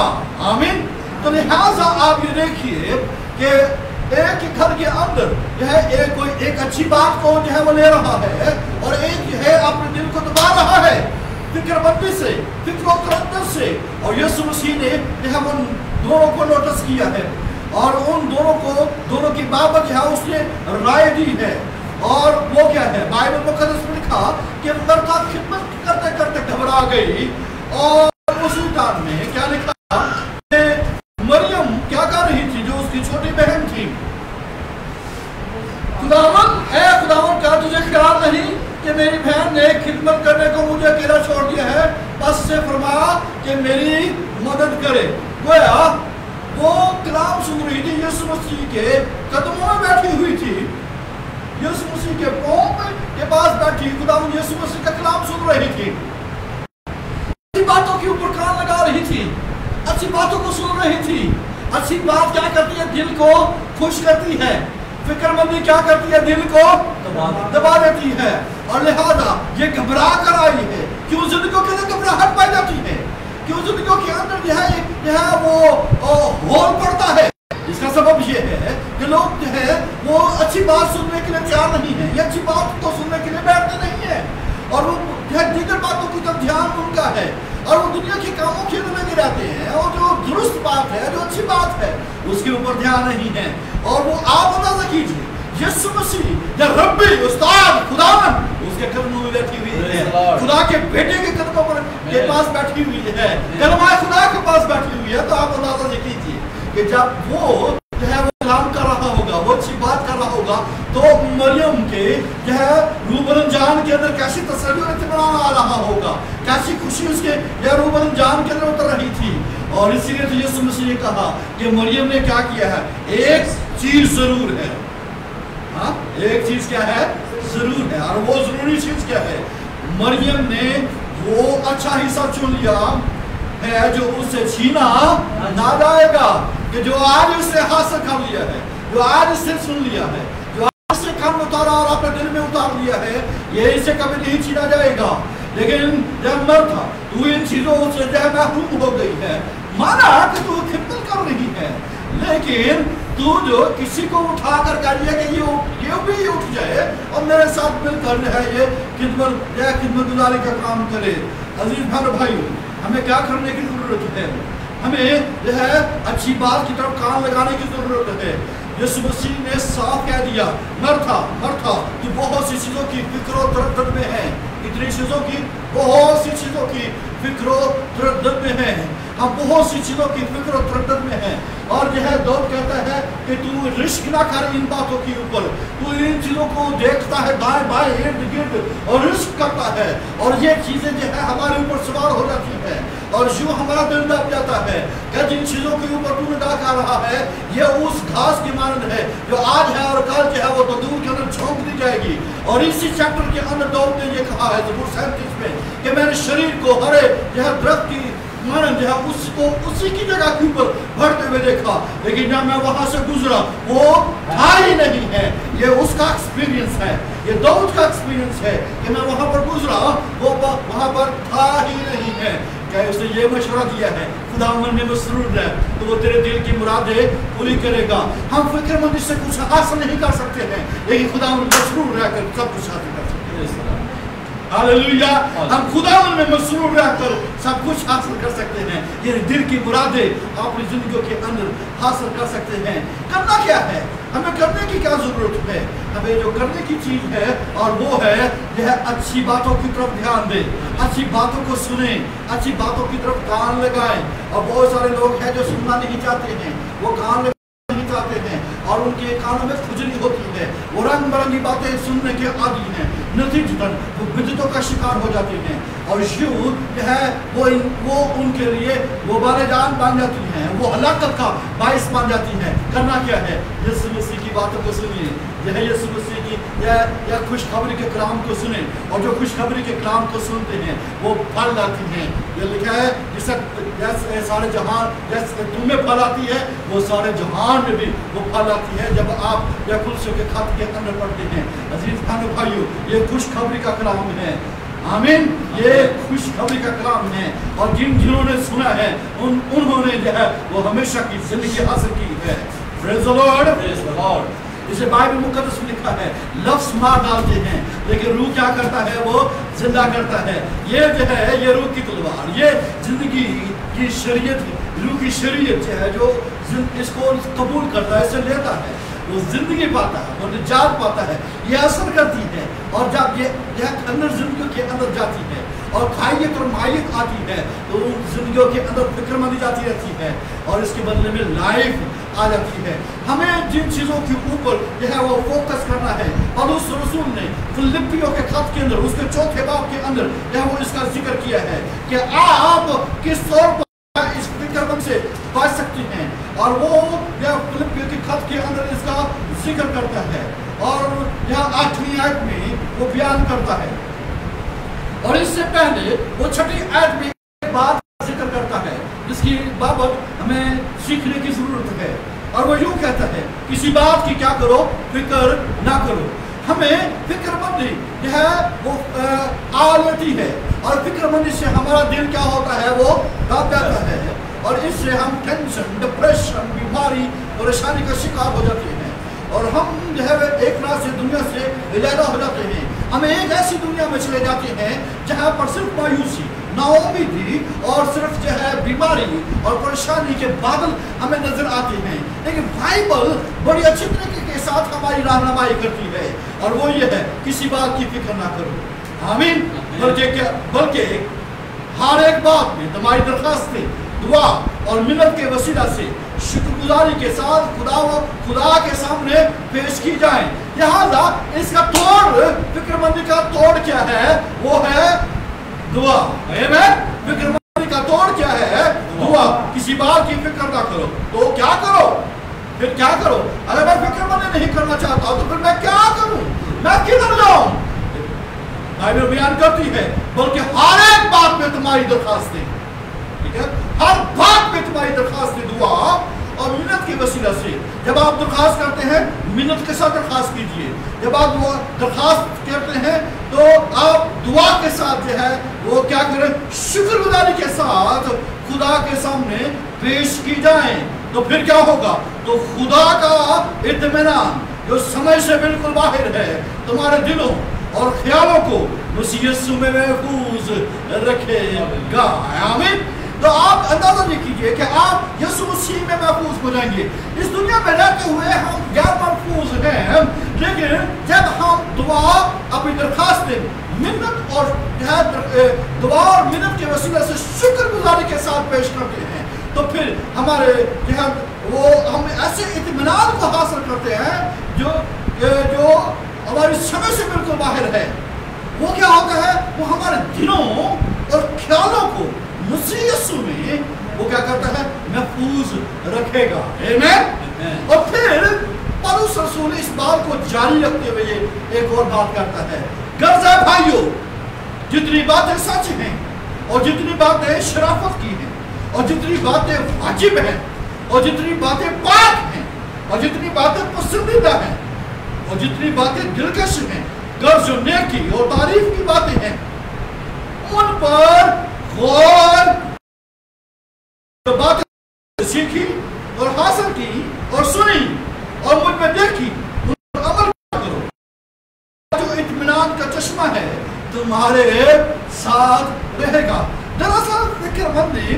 आमीन। तो लिहाजा आप ये देखिए कि एक घर के अंदर यह कोई एक अच्छी बात को जो है वो ले रहा है और एक है अपने दिल को दबा रहा है फिक्रमंदी से, फिक्र से। और यीशु मसीह ने यह उन दोनों को नोटिस किया है और उन दोनों की बाबत जो है उसने राय दी है। और वो क्या है, बाइबल मुकद्दस में लिखा कि मार्था खिदमत करते करते घबरा गई। और उसी टाइम में क्या लिखा, मरियम क्या कर रही थी, जो उसकी छोटी बहन थी। खुदावन, क्या तुझे ख्याल नहीं कि मेरी बहन ने खिदमत करने को मुझे अकेला छोड़ दिया है? बस से फरमाया कि मेरी मदद करे। गोया वो कलाम सुन रही थी, यीशु मसीह के कदमों में बैठी हुई थी, यीशु मसीह के पांव के पास बैठी खुदावन यीशु मसीह का कलाम सुन रही थी। अच्छी बातों के ऊपर कान लगा रही थी, अच्छी बातों को सुन रही थी। अच्छी बात क्या करती है, दिल को खुश करती है। फिक्रमंदी क्या करती है, दिल को दबा देती है। और लिहाजा ये घबरा कर आई है। क्यों जिंदगियों के अंदर घबराहट पाई जाती है, क्यों जिंदगियों के अंदर जो है वो होल पड़ता है? इसका सबब ये है कि लोग जो है वो अच्छी बात सुनने के लिए तैयार नहीं है, ये अच्छी बात तो सुनने के लिए बैठते नहीं है और वो दीगर बातों की तरफ ध्यान उनका है और वो दुनिया के कामों के अंदर लगे रहते हैं। और जो दुरुस्त बात है, जो अच्छी बात है, उसके ऊपर ध्यान नहीं है। और वो आप अंदाजा कीजिए, यीशु मसीह या रब्बी उस्ताद खुदावन उसके कदमों में बैठी हुई है, खुदा के बेटे के कदमों पर के पास बैठी हुई है, कलमा खुदा के पास बैठी हुई है। तो आप अंदाजा कीजिए कि जब वो जो है वो कलाम कर रहा होगा, वो अच्छी बात कर रहा होगा, तो मरियम के जो है रूबन जान के अंदर कैसी तसल्ली और इत्मीनान आ रहा होगा, कैसी खुशी उसके या रूबन जान के अंदर उतर रही थी। और इसीलिए तो यीशु मसीह ने कहा कि मरियम ने क्या किया है, एक चीज जरूर है। हाँ, एक चीज क्या है, जरूर है। और वो जरूरी चीज क्या है, मरियम ने वो अच्छा हिस्सा चुन लिया है जो उससे छीना ना जाएगा, कि जो आज उसने हासिल कर लिया है, जो आज इससे सुन लिया है, जो आज से काम उतारा और अपने दिल में उतार लिया है, ये इसे कभी नहीं छीना जाएगा। लेकिन जब मार्था तू इन चीजों से जो है महरूम हो गई है, माना कि तू खिदमत कर रही है, लेकिन तू जो किसी को उठा कर कह दिया कि ये भी उठ जाए और मेरे साथ मिलकर जो है ये खिदमत गुजारी का काम करे। अजीज भाई भाई, हमें क्या करने की जरूरत है, हमें जो है अच्छी बात की तरफ कान लगाने की जरूरत है। यीशु मसीह ने साफ कह दिया, मार्था मार्था, तू बहुत सी चीजों की फिक्र और तरद्दुद में है, इतनी चीजों की, बहुत सी चीजों की फिक्र और तरद्दुद में है। हम बहुत सी चीज़ों की फिक्र और तरदद में हैं। और जो है दाऊद कहता है कि तू रिस्क ना कर इन बातों के ऊपर, तू इन चीज़ों को देखता है दाएं बाएं इर्द गिर्द और रिस्क करता है, और ये चीज़ें जो है हमारे ऊपर सवार हो जाती है और यूँ हमारा दिल दब जाता है कि जिन चीज़ों के ऊपर तू निगाह कर रहा है ये उस घास की मानद है जो आज है और कल जो है वो तंदूर के अंदर झोंक दी जाएगी। और इसी चैप्टर के अंदर दाऊद ने ये कहा है ज़बूर 37 में कि मैंने शरीर को हरे जो है दरख्त की मानन जो है उसको उसी की जगह के ऊपर बढ़ते हुए देखा, लेकिन जब मैं वहां से गुजरा वो था ही नहीं है। ये उसका एक्सपीरियंस है, ये दाऊद का एक्सपीरियंस है कि मैं वहां पर गुजरा वो वहां पर था ही नहीं है। क्या उसने ये मशवरा दिया है खुदावंद में मसरूर रह तो वो तेरे दिल की मुरादें पूरी करेगा। हम फिक्रमंदी से कुछ हासिल नहीं कर सकते हैं, लेकिन खुदावंद मसरूर रहकर सब कुछ हासिल कर सकते हैं। हालेलुया, हम खुदावंद में मसरूर रहकर सब कुछ हासिल कर सकते हैं। ये दिल की मुरादें अपनी जिंदगी के अंदर हासिल कर सकते हैं। करना क्या है, हमें करने की क्या जरूरत है? हमें जो करने की चीज है और वो है यह अच्छी बातों की तरफ ध्यान दें, अच्छी बातों को सुने, अच्छी बातों की तरफ कान लगाएं। और बहुत सारे लोग हैं जो सुनना नहीं चाहते हैं, वो कान नहीं चाहते हैं और उनके कानों में खुजली होती है, वो रंग बिरंगी बातें सुनने के आदी हैं, नतीजतन वो बिदअतों का शिकार हो जाते हैं और यूं है वो उनके लिए वो बाले जान बन जाती हैं, वो हलाकत का बाइस बन जाती हैं। करना क्या है, यीशु मसीह की बातों को सुनिए, यह यीशु मसीह की या खुशखबरी के कलाम को सुने, और जो खुशखबरी के कलाम को सुनते हैं वो फल लाती हैं। ये लिखा है जैसे सारे जहान जैसे तुम्हें फल आती है वो सारे जहान में भी वो फल आती है जब आप या कुलसों के खत के अंदर पढ़ते हैं। अजीज खानों भाइयों, ये खुशखबरी का कलाम है। आमीन, ये खुशखबरी का कलाम है और जिन्होंने सुना है उन्होंने जो है वो हमेशा की जिंदगी हासिल की है। Praise the Lord, praise the Lord. इसे बाइबल मुकद्दस में लिखा है, लफ्ज़ मार डालते हैं लेकिन रूह क्या करता है, वो जिंदा करता है। ये जो है ये रूह की तलवार, ये जिंदगी की शरीयत, रूह की शरीयत जो है जो इसको कबूल करता है, इसे लेता है, वो जिंदगी पाता है, वो निजात पाता है, ये असर करती है। और जब ये अंदर जिंदगी के अंदर जाती है और खाइयत और मायत आती है तो उन जिंदगियों के अंदर फिक्रमंदी जाती रहती है और इसके बदले में लाइफ आ जाती है। हमें जिन चीज़ों के ऊपर जो है वो फोकस करना है, पौलुस रसूल ने फिलिप्पियों के खत के अंदर उसके 4 बाब के अंदर जो है वो इसका जिक्र किया है कि आप किस तौर पर इस फिक्रमंद से बच सकते हैं, और वो यह फिलिप्पियों के खत के अंदर इसका जिक्र करता है और यह 8वीं आयत में वो बयान करता है। और इससे पहले वो 6ठी आयत में एक बात जिक्र करता है जिसकी बाबत हमें सीखने की जरूरत है, और वो यूं कहता है किसी बात की क्या करो, फिक्र ना करो। हमें फिक्रमंदी जो है वो आलती है और फिक्रमंदी से हमारा दिल क्या होता है, वो दब जाता है और इससे हम टेंशन, डिप्रेशन, बीमारी, परेशानी का शिकार हो जाते हैं और हम जो है एक रात से दुनिया से इलादा हो जाते हैं। हमें एक ऐसी दुनिया में चले जाते हैं जहाँ पर सिर्फ मायूसी, नाउमीद और सिर्फ जो है बीमारी और परेशानी के बादल हमें नजर आते हैं। लेकिन बाइबल बड़ी अच्छी तरीके के साथ हमारी रहनुमाई करती है और वो ये है किसी बात की फिक्र ना करो। आमीन। बल्कि हर एक बात में तुम्हारी दरखास्तें, दुआ और मिन्नत के वसीला से शुक्रगुजारी के साथ खुदा के सामने पेश की जाए। लिहाजा इसका तोड़, फिक्रमंदी का तोड़ क्या है, वो है दुआ। फिक्रमंदी का तोड़ क्या है, दुआ। किसी बात की फिक्र ना करो तो क्या करो, फिर क्या करो? अगर मैं फिक्रमंदी नहीं करना चाहता तो फिर मैं क्या करूं, मैं किधर जाऊं? बाइबल बयान करती है बल्कि हर एक बात में तुम्हारी दरखास्तें, ठीक है, हर बात में तुम्हारी दरखास्तें, दुआ और मिन्नत के वसीला से। जब आप दरखास्त करते हैं मिन्नत के साथ दरखास्त कीजिए, जब आप दरखास्त करते हैं तो आप दुआ के साथ जो है वो क्या करें, शुक्रगुजारी के साथ खुदा के सामने पेश की जाए। तो फिर क्या होगा, तो खुदा का इत्मीनान जो समय से बिल्कुल बाहर है तुम्हारे दिलों और ख्यालों को मसीह यीशु में महफूज रखेगा। आमीन। तो आप अंदाजा नहीं कीजिए कि आप यीशु मसीह में महफूज हो जाएंगे। इस दुनिया में रहते हुए हम गैर महफूज हैं, لیکن جب ہم دعا اپنی درخواستیں منت اور دعا اور منت کے وسیلے سے شکر گزاری کے ساتھ پیش کرتے ہیں تو پھر ہمارے وہ ہم ایسے اطمینان کو حاصل کرتے ہیں جو ہماری سمجھ سے بالکل باہر ہے. وہ کیا ہوتا ہے؟ وہ ہمارے دلوں اور خیالوں کو مسیح یسوع میں وہ کیا کرتا ہے؟ محفوظ رکھے گا. آمین. اور پھر پولس رسول اس بات کو جاری رکھتے ہوئے ایک اور بات کرتا ہے. غرض بھائیو، جتنی باتیں سچ ہیں اور جتنی باتیں شرافت کی ہیں اور جتنی باتیں واجب ہیں اور جتنی باتیں پاک ہیں اور جتنی باتیں پسندیدہ ہیں اور جتنی باتیں دلکش ہیں، غرض و نیکی اور تعریف کی باتیں ہیں، ان پر غور. باتیں سیکھی اور حاصل کی اور سنی اور مجھ میں دیکھی، ان پر عمل کرو. جو اطمینان کا چشمہ ہے تمہارے ساتھ رہے گا. دراصل فکر مندی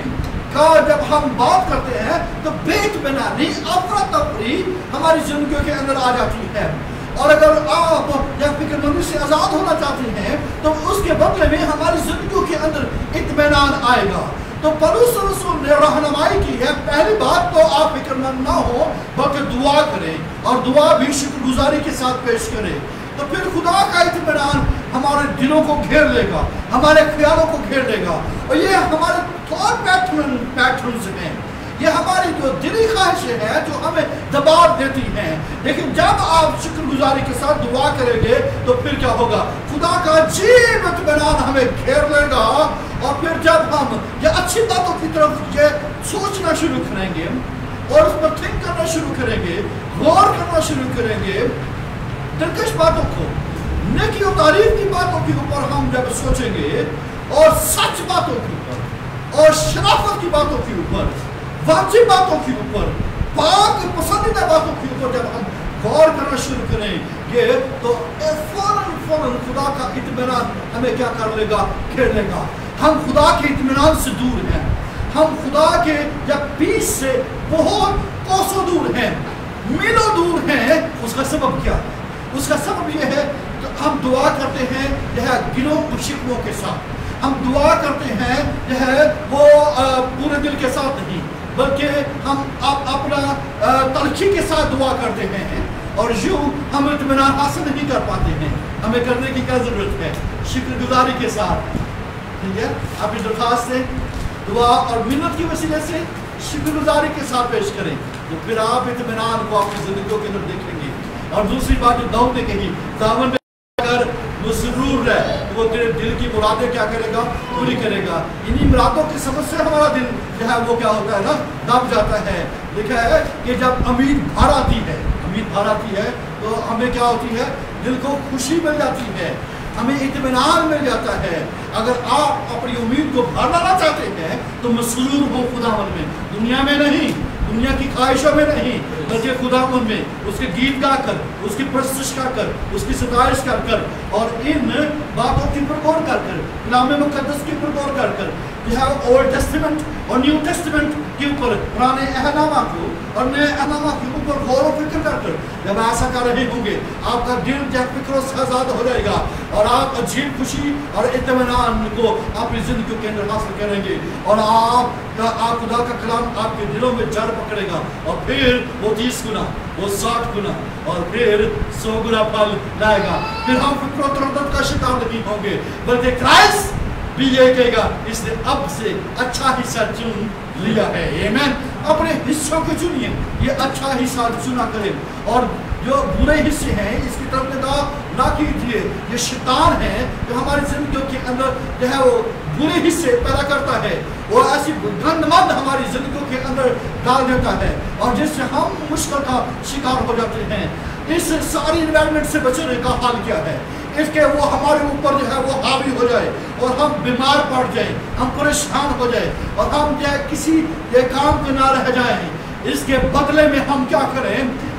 کا جب ہم بات کرتے ہیں تو بے اطمینانی افراتفری ہماری زندگیوں کے اندر آ جاتی ہے. اور اگر آپ یا فکر مندی سے آزاد ہونا چاہتے ہیں تو اس کے بدلے میں ہماری زندگیوں کے اندر اطمینان آئے گا. تو پولس رسول نے رہنمائی کی ہے. پہلی بات تو آپ فکر مند نہ ہو بلکہ دعا کریں اور دعا بھی شکر گزاری کے ساتھ پیش کریں. تو پھر خدا کا اطمینان ہمارے دلوں کو گھیر لے گا، ہمارے خیالوں کو گھیر لے گا. اور یہ ہمارے تھاٹ پیٹرنز ہیں، یہ ہماری جو دلی خواہشیں ہیں جو ہمیں دباؤ دیتی ہیں. لیکن جب آپ شکر گزاری کے ساتھ دعا کریں گے تو پھر کیا ہوگا؟ خدا کا عجیب اطمینان ہمیں گھیر لے گا. اور پھر جب ہم یہ اچھی باتوں کی طرف یہ سوچنا شروع کریں گے اور اس پر تھنک کرنا شروع کریں گے، غور کرنا شروع کریں گے، دلکش باتوں کو، نیکی و تعریف کی باتوں کے اوپر ہم جب سوچیں گے اور سچ باتوں کے اوپر اور شرافت کی باتوں کے اوپر، واجب باتوں کے اوپر، پاک پسندیدہ باتوں کے اوپر جب ہم غور کرنا شروع کریں گے تو فوراً خدا کا اطمینان ہمیں کیا کر لے گا؟ گھیر لے گا. ہم خدا کے اطمینان سے دور ہیں، ہم خدا کے یا پیس سے بہت کوسوں دور ہیں، میلوں دور ہیں. اس کا سبب کیا ہے؟ اس کا سبب یہ ہے کہ ہم دعا کرتے ہیں یہ ہے گنوں و شکووں کے ساتھ. ہم دعا کرتے ہیں یہ ہے وہ پورے دل کے ساتھ نہیں بلکہ ہم اپنا تلخی کے ساتھ دعا کرتے ہیں اور یوں ہم اطمینان حاصل نہیں کر پاتے ہیں. ہمیں کرنے کی کیا ضرورت ہے؟ شکر گزاری کے ساتھ. ٹھیک ہے، اپنی درخواستیں دعا اور منت کی وسیلے سے شکر گزاری کے ساتھ پیش کریں تو پھر آپ اطمینان کو اپنی زندگیوں کے اندر دیکھیں گے. اور دوسری بات جو داؤد نے کہی، خداوند اگر مسرور ہے تو وہ تیرے دل کی مرادیں کیا کرے گا؟ پوری کرے گا. انہی مرادوں کی سمجھ سے ہمارا دل جو ہے وہ کیا ہوتا ہے نا؟ دب جاتا ہے. لکھا ہے کہ جب امید بھر آتی ہے تو ہمیں کیا ہوتی ہے؟ دل کو خوشی مل جاتی ہے، ہمیں اطمینان مل جاتا ہے. اگر آپ اپنی امید کو بھرنا نہ چاہتے ہیں تو مسرور ہو خداوند میں، دنیا میں نہیں، دنیا کی خواہشوں میں نہیں بلکہ خداوند میں. اس کے گیت گا کر، اس کی پرستش کر اس کی ستائش کر اور ان باتوں کی پر غور کر کلام مقدس کی پر غور کر یہ ہے اولڈ ٹیسٹیمنٹ اور نیو ٹیسٹیمنٹ کے اوپر، پرانے عہدنامہ کو اور نئے عہدنامہ کے اوپر غور و فکر کر جب ایسا کر رہے ہوں گے آپ کا دل جو فکروں سے آزاد ہو جائے گا اور آپ عجیب خوشی اور اطمینان کو اپنی زندگی کے اندر حاصل کریں گے اور آپ خدا کا کلام آپ کے دلوں میں جڑ پکڑے گا اور پھر وہ 30 گنا، وہ 60 گنا اور پھر 100 گنا پھل لائے گا. پھر ہم فکر و تردد کا شکار نہیں ہوں گے بلکہ کرائسٹ بھی یہ کہے گا اس نے اب سے اچھا حصہ چن لیا ہے. آمین. اپنے حصوں کو چنیے، یہ اچھا حصہ چنا کریں اور جو برے حصے ہیں اس کی طرف نگاہ نہ کیجیے. یہ شیطان ہے جو ہماری زندگیوں کے اندر جو ہے وہ برے حصے پیدا کرتا ہے، وہ ایسی گند مند ہماری زندگیوں کے اندر ڈال دیتا ہے اور جس سے ہم مشکل کا شکار ہو جاتے ہیں. اس ساری انوائرمنٹ سے بچنے کا حال کیا ہے؟ اس کے وہ ہمارے اوپر جو ہے وہ حاوی ہو جائے اور ہم بیمار پڑ جائیں، ہم پریشان ہو جائیں اور ہم جو ہے کسی کام کے نہ رہ جائیں. اس کے بدلے میں ہم کیا کریں؟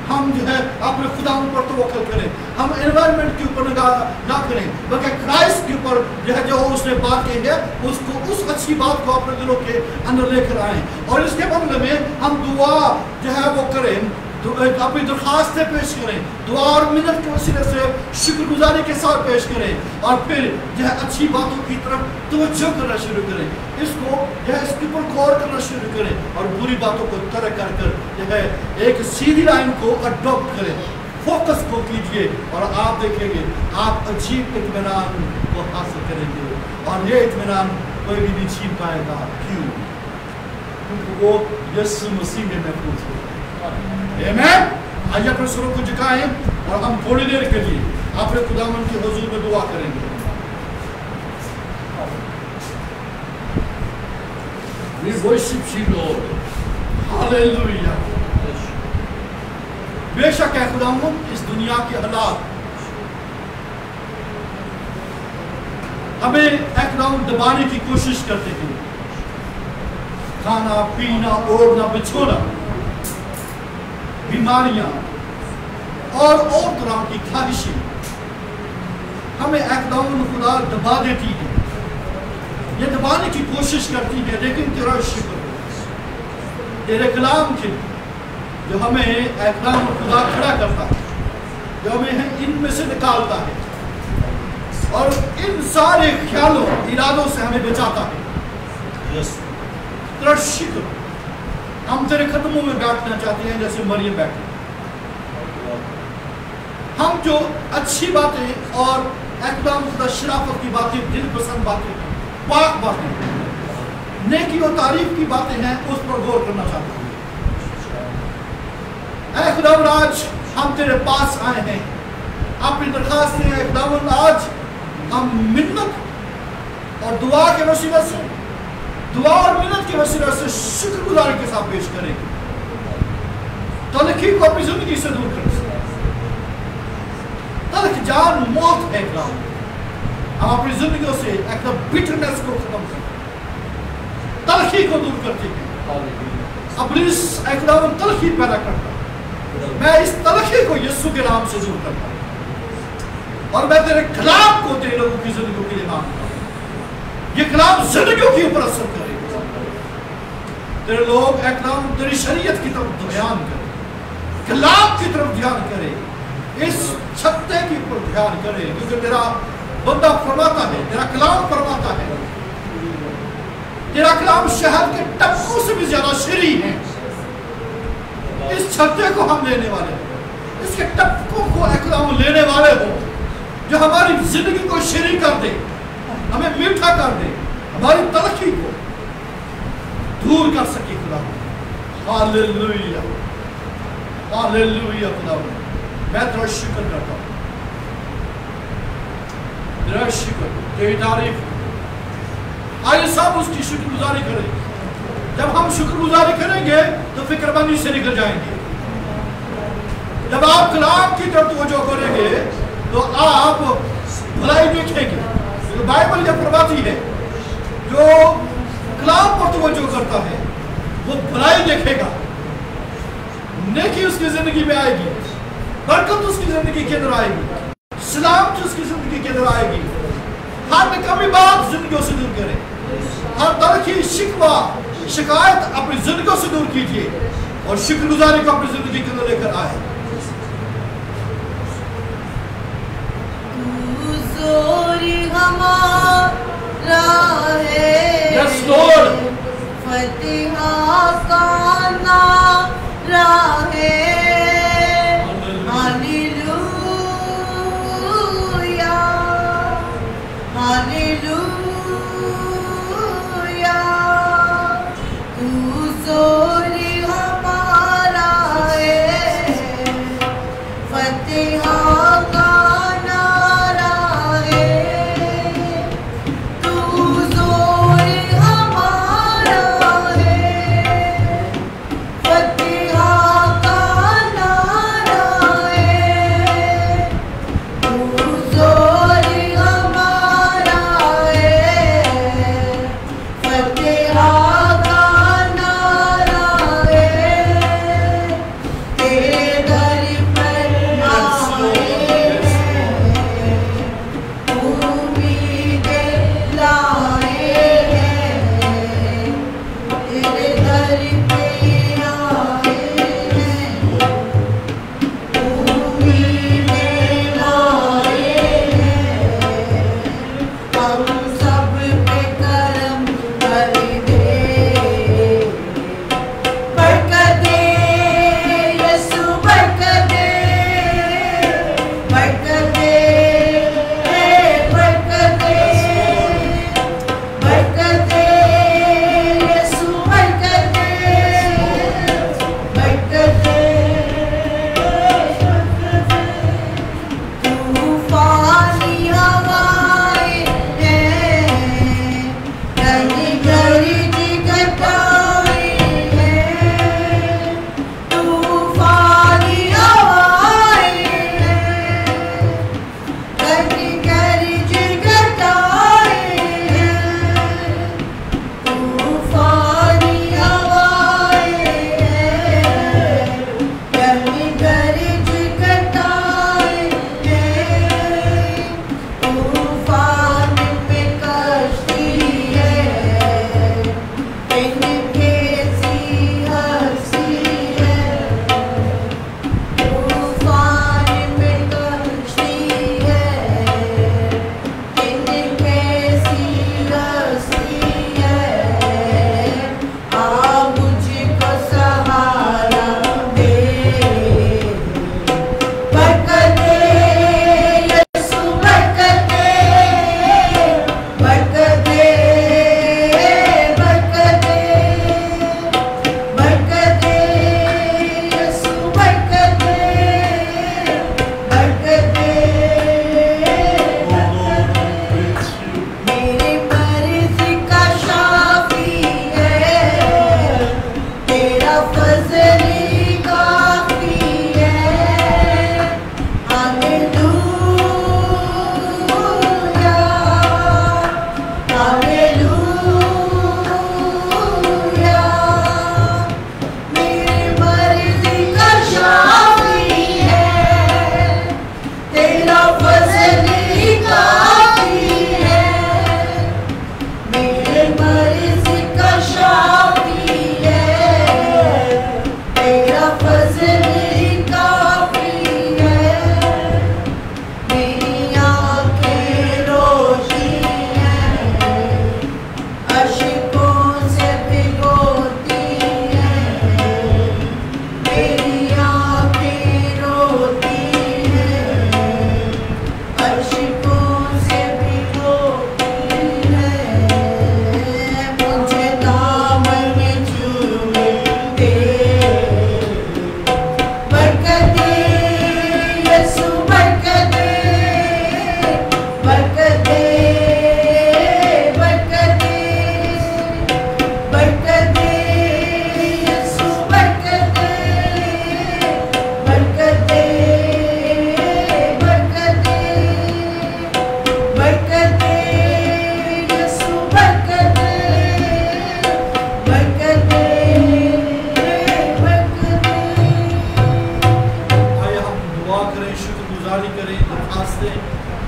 ہم جو ہے اپنے خدا پر توکل کریں، ہم انوائرمنٹ کے اوپر نگاہ نہ کریں بلکہ کرائسٹ کے اوپر جو اس نے بات کہی ہے اس اچھی بات کو اپنے دلوں کے اندر لے کر آئیں اور اس کے بدلے میں ہم دعا جو ہے وہ کریں اپنی درخواستیں پیش کریں، دعا اور منت کے وسیلے سے شکر گزاری کے ساتھ پیش کریں، اور پھر جو ہے اچھی باتوں کی طرف توجہ کرنا شروع کریں، اس کے اوپر غور کرنا شروع کریں، اور بری باتوں کو ترک کر کر جو ہے ایک سیدھی لائن کو اڈاپٹ کریں، فوکس کو کیجئے، اور آپ دیکھیں گے آپ عجیب اطمینان کو حاصل کریں گے، اور یہ اطمینان کوئی بھی نہیں چھین پائے گا۔ کیوں؟ کیونکہ وہ یسوع مسیح میں محفوظ ہے۔ آمین۔ آئیے اپنے سروں کو جھکائیں اور ہم تھوڑی دیر کے لیے اپنے خداوند کے حضور میں دعا کریں گے۔ We worship you, Lord. Hallelujah. بے شک ہے خداوند اس دنیا کے حالات ہمیں اے خداوند دبانے کی کوشش کرتے ہیں، کھانا پینا اوڑھنا بچھونا، بیماریاں اور طرح کی خواہشیں ہمیں اے خداوند خدا دبا دیتی ہیں، یہ دبانے کی کوشش کرتی ہے، لیکن تیرا شکر تیرے کلام کے جو ہمیں اے خداوند خدا کھڑا کرتا ہے، جو ہمیں ان میں سے نکالتا ہے اور ان سارے خیالوں ارادوں سے ہمیں بچاتا ہے۔ تیرا شکر، ہم تیرے قدموں میں بیٹھنا چاہتے ہیں جیسے مریم بیٹھی، ہم جو اچھی باتیں اور اقدام خدا شرافت کی باتیں، دل پسند باتیں، پاک باتیں، نیکی و تعریف کی باتیں ہیں، اس پر غور کرنا چاہتے ہیں۔ اے خداوند آج ہم تیرے پاس آئے ہیں، اپنی درخواستیں اے خداوند آج ہم منت اور دعا کے وسیلے سے، دعا اور منت کے وسیلے سے شکر گزاری کے ساتھ پیش کریں گے، تلخی کو اپنی زندگی سے دور کر سکیں۔ تلخ جان موت ہے ہم اپنی زندگیوں سے ایک بٹرنس کو ختم کریں، تلخی کو دور کرتے ہیں۔ ابلیس اے خداوند تلخی پیدا کرتا ہے، میں اس تلخی کو یسوع کے نام سے دور کرتا ہوں، اور میں تیرے کلام کو تیرے لوگوں کی زندگیوں کے لیے مانگتا ہوں، یہ کلام زندگیوں کے اوپر اثر کرے، تیرے لوگ اے خداوند تیری شریعت کی طرف دھیان کرے، کلام کی طرف دھیان کرے، اس چھتے کے اوپر دھیان کرے، کیونکہ تیرا بندہ فرماتا ہے، تیرا کلام فرماتا ہے، تیرا کلام شہد کے ٹپکوں سے بھی زیادہ شیریں ہے۔ اس چھتے کو ہم لینے والے ہیں، اس کے ٹپکوں کو اے خداوند لینے والے ہو، جو ہماری زندگی کو شیریں کر دے، ہمیں میٹھا کر دے، ہماری تلخی کو دور کر سکے خداوند۔ ہاللیلویہ، ہاللیلویہ خداوند، میں تیرا شکر کرتا ہوں، تیرا شکر، تیری تعریف۔ آئیے سب اس کی شکر گزاری کریں، جب ہم شکر گزاری کریں گے تو فکر مندی سے نکل جائیں گے۔ جب آپ کلام کی طرف توجہ کریں گے تو آپ بھلائی دیکھیں گے، کیونکہ بائبل یہ فرماتی ہے جو کلام پر توجہ کرتا ہے وہ بھلائی دیکھے گا، نیکی اس کی زندگی میں آئے گی، برکت اس کی زندگی کے اندر آئے گی، سلامتی اس کی زندگی کے اندر آئے گی۔ ہر نکمی بات زندگیوں سے دور کریں، ہر تلخی، شکوہ، شکایت اپنی زندگیوں سے دور کیجئے اور شکر گزاری کو اپنی زندگی کے اندر لے کر آئے۔ تو زور ہمارا ہے، Yes, Lord. فتح کا نعرہ ہے، ہاللیلویہ، ہاللیلویہ، تو زور ہمارا ہے، فتح کا نعرہ ہے، تو زور ہمارا ہے، فتح کا نعرہ ہے، تو زور ہمارا ہے، فتح کا نعرہ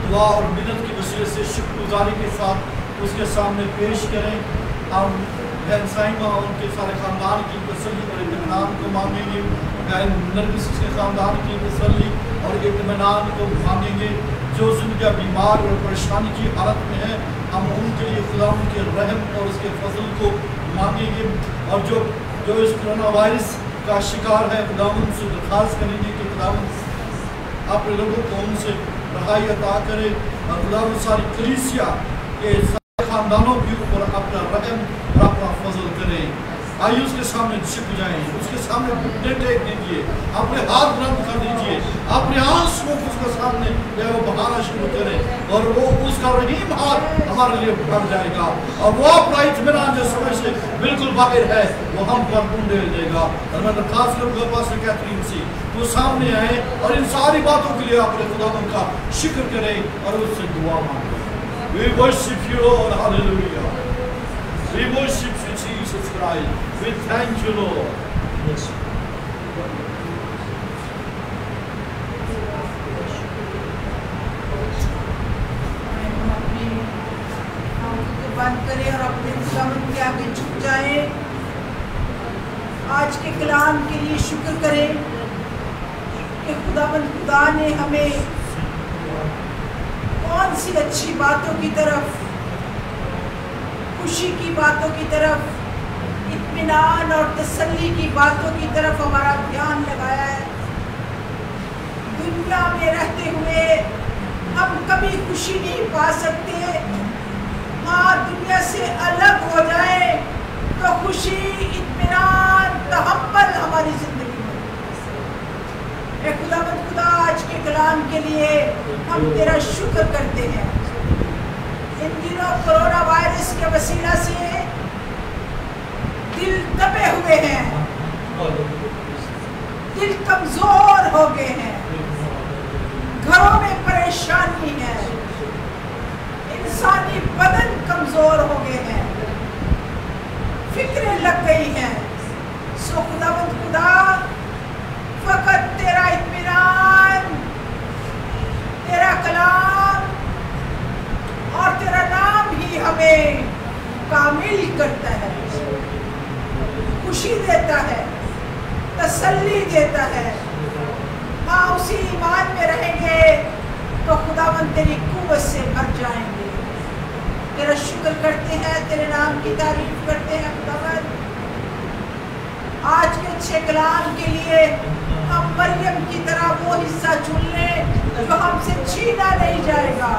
दुआ और मिन्नत की वसीले से शुक्रगुजारी के साथ उसके सामने पेश करें। हम बहन साइमा और उनके सारे ख़ानदान की तसल्ली और इत्मीनान को मांगेंगे। बहन नरगिस के ख़ानदान की तसल्ली और इत्मीनान को मांगेंगे। जो ज़िंदगी बीमार और परेशानी की हालत में है, हम उनके लिए खुदा के रहम और उसके फजल को मांगेंगे। और जो इस कोरोना वायरस का शिकार है, खुदा उनसे दरख्वास्त करेंगे कि खुदा अपने लोगों को उनसे रहाई अता करे। और खुदा सारी कलीसिया के खानदानों के ऊपर अपना रहम और अपना फजल करें। आइए उसके सामने झुक जाएं, उसके सामने घुटने टेक दीजिए, अपने हाथ बुलंद कर दीजिए, अपने आंसुओं को उसके सामने वो बहाना शुरू करें और वो उसका रहीम हाथ हमारे लिए बढ़ जाएगा और वो अपना इत्मीनान जो समझ से बिल्कुल बाहर है वो हम पर ढूंढ देगा। और मैं दरख्वास्त करूँगा पास्टर कैथरीन से वो सामने आए और इन सारी बातों के लिए अपने खुदा का शुक्र करें और उससे दुआ मांगे। We worship you, Lord. Hallelujah. We worship you, Jesus Christ. We thank you, Lord. Yes. बंद करें और अपने खुदावंद के आगे झुक जाएं। आज के कलाम के लिए शुक्र करें कि खुदा ने हमें कौन सी अच्छी बातों की तरफ, खुशी की बातों की तरफ, इत्मीनान और तसल्ली की बातों की तरफ हमारा ध्यान लगाया है। दुनिया में रहते हुए हम कभी खुशी नहीं पा सकते। हाँ, दुनिया से अलग हो जाए तो खुशी, इत्मीनान, तहम्मुल हमारी जिंदगी में। खुदा आज के कलाम के लिए हम तेरा शुक्र करते हैं। इन दिनों कोरोना वायरस के वसीला से दिल दबे हुए हैं, दिल कमजोर हो गए हैं, घरों में परेशानी है, इंसानी बदन कमजोर हो गए हैं, फिक्रें लग गई हैं। सो खुदा फकत तेरा इत्मीनान, तेरा कलाम और तेरा नाम ही हमें कामिल करता है, खुशी देता है, तसल्ली देता है। हाँ, उसी ईमान में रहेंगे तो खुदावंद तेरी कुव्वत से भर जाएंगे। तेरा शुक्र करते हैं, तेरे नाम की तारीफ करते हैं। खुदावंद आज के अच्छे कलाम के लिए हम मरियम की तरह वो हिस्सा चुन लें जो हमसे छीना नहीं जाएगा,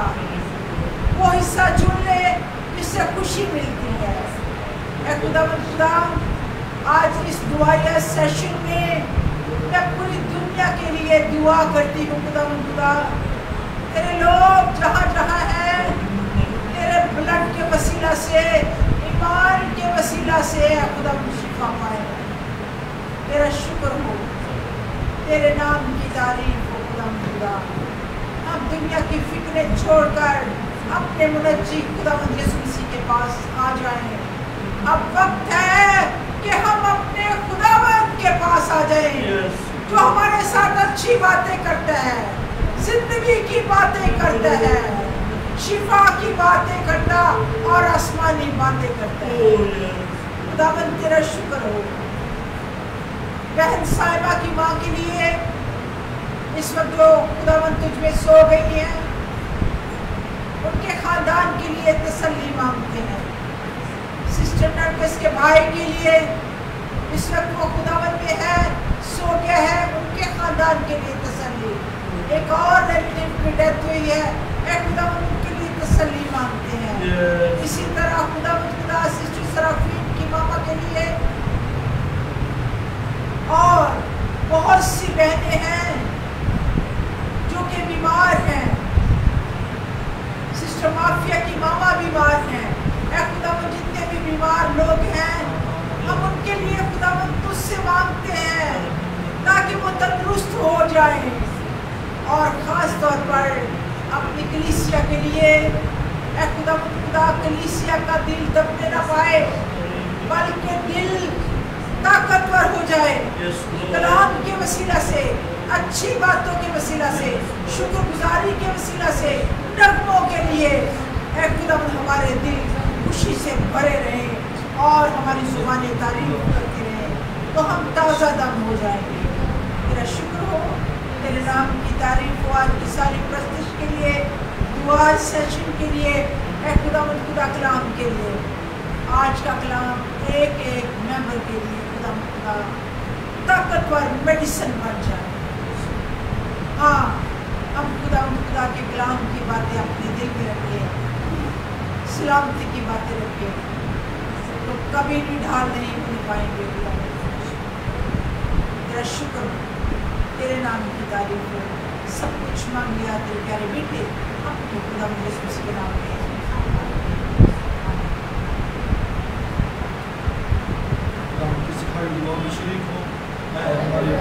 वो हिस्सा चुन लें जिससे खुशी मिलती है। खुदा आज इस दुआया सेशन में मैं पूरी दुनिया के लिए दुआ करती हूँ। खुदा तेरे लोग जहाँ जहाँ हैं, तेरे ब्लड के वसीला से, ईमान के वसीला से खुदा शिफा पाए। तेरा शुक्र हो, तेरे नाम की तारीफ हो। खुदा हम दुनिया की फिक्रें छोड़कर अपने मुनज्जी खुदावंद यीशु मसीह के पास आ जाएं। अब वक्त है कि हम अपने खुदावंद के पास आ जाएं, जो हमारे साथ अच्छी बातें करता है, जिंदगी की बातें करता है, शिफा की बातें करता और आसमानी बातें करता है। खुदावंद तेरा शुक्र हो। बहन साहिबा की माँ के लिए इस वक्त जो खुदावंद तुझ में सो गई है, उनके खानदान के लिए तसल्ली मांगते हैं। सिस्टर नरगिस के भाई के लिए इस वक्त वो खुदावंद में है, सो गया है, उनके खानदान के लिए तसल्ली। एक और रिलेटिव की डेथ हुई है, खुदावंद उनके लिए तसल्ली मांगते हैं। इसी तरह खुदा सिस्टर सराफीन की मामा के लिए और बहुत सी बहनें हैं जो कि बीमार हैं। सिस्टर माफिया की मामा बीमार हैं। खुदावंद जितने भी बीमार लोग हैं, हम उनके लिए खुदावंद तुझसे मांगते हैं ताकि वो तंदुरुस्त हो जाएं। और ख़ास तौर पर अपनी कलीसिया के लिए खुदा कलीसिया का दिल दबने न पाए, बल्कि दिल ताकतवर हो जाए। कलाम के वसीला से, अच्छी बातों के वसीला से, शुक्रगुजारी के वसीला से नगमों के लिए ऐ खुदावंद हमारे दिल खुशी से भरे रहे और हमारी जुबानें तारीफ करती रहे, तो हम ताज़ा दम हो जाएंगे। तेरा शुक्र हो, तेरे नाम की तारीफ हो आज की सारी प्रस्तुति के लिए, दुआ सेशन के लिए, ऐ खुदावंद खुदा कलाम के लिए, आज का कलाम एक एक मेंबर के लिए खुदावंद खुदा ताकतवर मेडिसिन बन जाए। हाँ, हम खुदावंद खुदा के कलाम की बातें अपने दिल में रखें, सलामती की बातें रखें, तो कभी भी ढाल नहीं बन पाएंगे। तेरा शुक्र, तेरे नाम की तारीफ हो, सब कुछ मांग लिया तेरे प्यारे बेटे अपने खुदावंद यीशु मसीह के नाम में। दुआ में शरीक हो, हमारे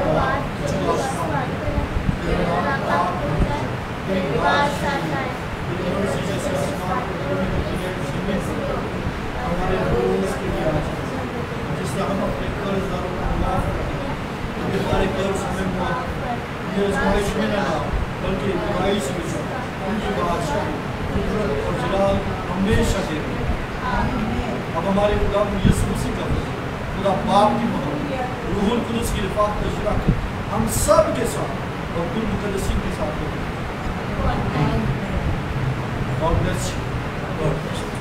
हमारे रोज के लिए जिससे हम अपने कर्जदारों को माफ करें, हमारे कर्ज हमें माफ, ये आज़माइश में न लाओ बल्कि बुराई से बचाओ। उनकी बादशाह कुदरत और जलाल हमेशा दे रहे। अब हमारे खुदा यीशु मसीह का खुदा बाप की मोहब्बत, रूहुल कुदस की रिफ़ात में शराकत हम सब के साथ और कुल मुक़द्दसीन के साथ हो। God bless you. God bless you.